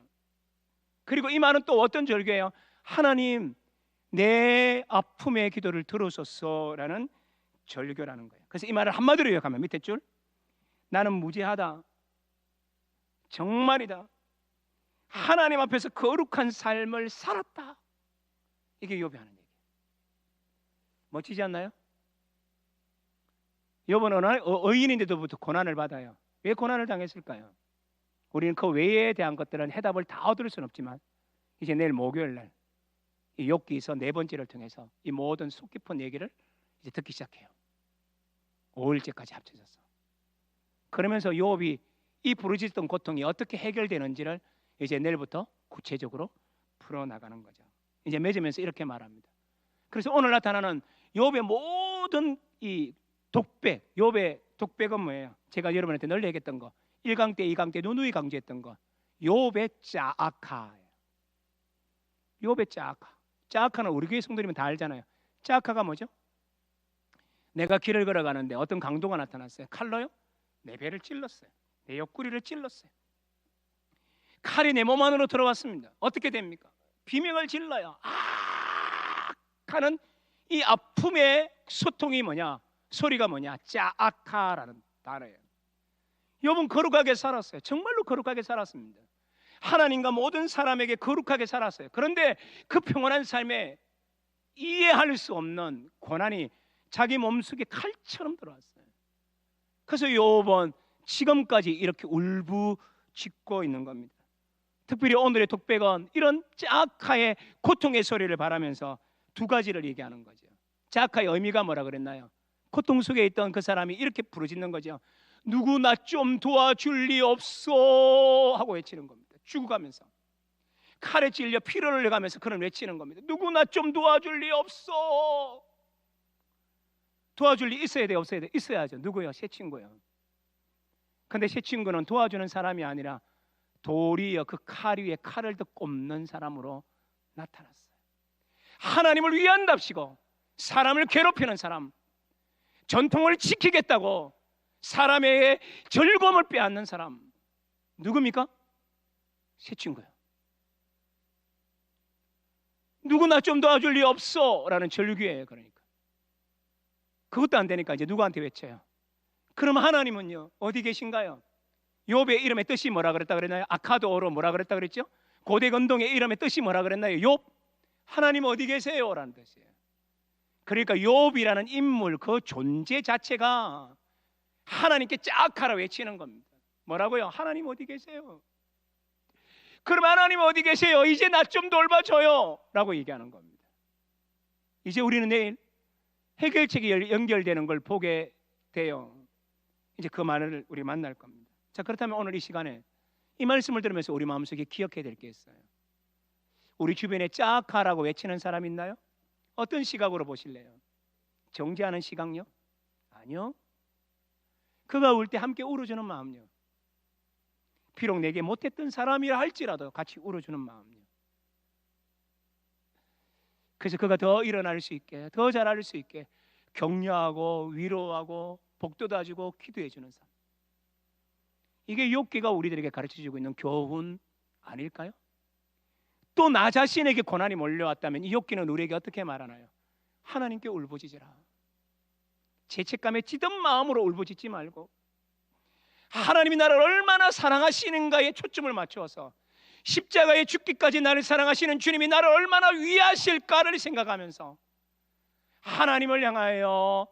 그리고 이 말은 또 어떤 절규예요? 하나님 내 아픔의 기도를 들으소서라는 절규라는 거예요. 그래서 이 말을 한마디로 요약하면 밑에 줄, 나는 무죄하다, 정말이다, 하나님 앞에서 거룩한 삶을 살았다. 이게 욥이 하는 얘기예요. 멋지지 않나요? 욥은 의인인데도부터 고난을 받아요. 왜 고난을 당했을까요? 우리는 그 외에 대한 것들은 해답을 다 얻을 수는 없지만 이제 내일 목요일 날 이 욥기서 4번째를 통해서 이 모든 속 깊은 얘기를 이제 듣기 시작해요. 5일째까지 합쳐져서. 그러면서 욥이 이 부르짖던 고통이 어떻게 해결되는지를 이제 내일부터 구체적으로 풀어나가는 거죠. 이제 맺으면서 이렇게 말합니다. 그래서 오늘 나타나는 욥의 모든 이 독백, 욥의 독백은 뭐예요? 제가 여러분한테 늘 얘기했던 거, 1강 때 2강 때 누누이 강조했던 거, 욥의 짜아카예요. 욥의 짜아카. 짜아카는 우리 교회 성도님은 다 알잖아요. 짜아카가 뭐죠? 내가 길을 걸어가는데 어떤 강도가 나타났어요. 칼로요? 내 배를 찔렀어요. 내 옆구리를 찔렀어요. 칼이 내 몸 안으로 들어왔습니다. 어떻게 됩니까? 비명을 질러요. 아! 하는 이 아픔의 소통이 뭐냐? 소리가 뭐냐? 짜아카라는 단어예요. 욥은 거룩하게 살았어요. 정말로 거룩하게 살았습니다. 하나님과 모든 사람에게 거룩하게 살았어요. 그런데 그 평온한 삶에 이해할 수 없는 고난이 자기 몸속에 칼처럼 들어왔어요. 그래서 욥은 지금까지 이렇게 울부짖고 있는 겁니다. 특별히 오늘의 독백은 이런 짜아카의 고통의 소리를 바라면서 두 가지를 얘기하는 거죠. 짜아카의 의미가 뭐라 그랬나요? 고통 속에 있던 그 사람이 이렇게 부르짖는 거죠. 누구 나 좀 도와줄 리 없어 하고 외치는 겁니다. 죽어가면서 칼에 찔려 피를 흘려가면서 그런 외치는 겁니다. 누구 나 좀 도와줄 리 없어. 도와줄 리 있어야 돼, 없어야 돼? 있어야죠. 누구요? 새 친구요. 근데 새 친구는 도와주는 사람이 아니라 도리어 그 칼 위에 칼을 더 꼽는 사람으로 나타났어요. 하나님을 위한답시고 사람을 괴롭히는 사람, 전통을 지키겠다고 사람의 즐거움을 빼앗는 사람, 누굽니까? 새 친구야. 누구 나 좀 도와줄 리 없어 라는 절규예요. 그러니까 그것도 안 되니까 이제 누구한테 외쳐요? 그럼 하나님은요 어디 계신가요? 욥의 이름의 뜻이 뭐라 그랬다 그랬나요? 아카도어로 뭐라 그랬다 그랬죠? 고대 근동의 이름의 뜻이 뭐라 그랬나요? 욥, 하나님 어디 계세요? 라는 뜻이에요. 그러니까 욥이라는 인물 그 존재 자체가 하나님께 짝하라 외치는 겁니다. 뭐라고요? 하나님 어디 계세요? 그럼 하나님 어디 계세요? 이제 나 좀 돌봐줘요 라고 얘기하는 겁니다. 이제 우리는 내일 해결책이 연결되는 걸 보게 돼요. 이제 그 말을 우리 만날 겁니다. 자, 그렇다면 오늘 이 시간에 이 말씀을 들으면서 우리 마음속에 기억해야 될 게 있어요. 우리 주변에 짝하라고 외치는 사람 있나요? 어떤 시각으로 보실래요? 정죄하는 시각요? 아니요. 그가 울 때 함께 울어주는 마음요. 비록 내게 못했던 사람이라 할지라도 같이 울어주는 마음요. 그래서 그가 더 일어날 수 있게, 더 잘할 수 있게 격려하고 위로하고 복도도 주고 기도해 주는 삶. 이게 욥기가 우리들에게 가르쳐주고 있는 교훈 아닐까요? 또 나 자신에게 고난이 몰려왔다면 이 욥기는 우리에게 어떻게 말하나요? 하나님께 울부짖으라. 죄책감에 찌든 마음으로 울부짖지 말고 하나님이 나를 얼마나 사랑하시는가에 초점을 맞추어서 십자가에 죽기까지 나를 사랑하시는 주님이 나를 얼마나 위하실까를 생각하면서 하나님을 향하여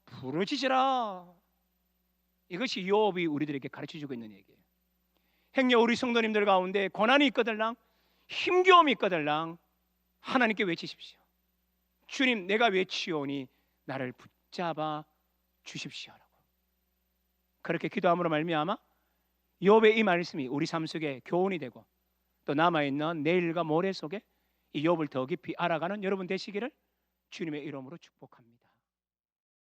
부르짖으라. 이것이 욥이 우리들에게 가르쳐주고 있는 얘기예요. 행여 우리 성도님들 가운데 고난이 있거들랑 힘겨움이 있거들랑 하나님께 외치십시오. 주님, 내가 외치오니 나를 붙잡아 주십시오라고. 그렇게 기도함으로 말미암아 욥의 이 말씀이 우리 삶 속에 교훈이 되고 또 남아있는 내일과 모레 속에 이 욥을 더 깊이 알아가는 여러분 되시기를 주님의 이름으로 축복합니다.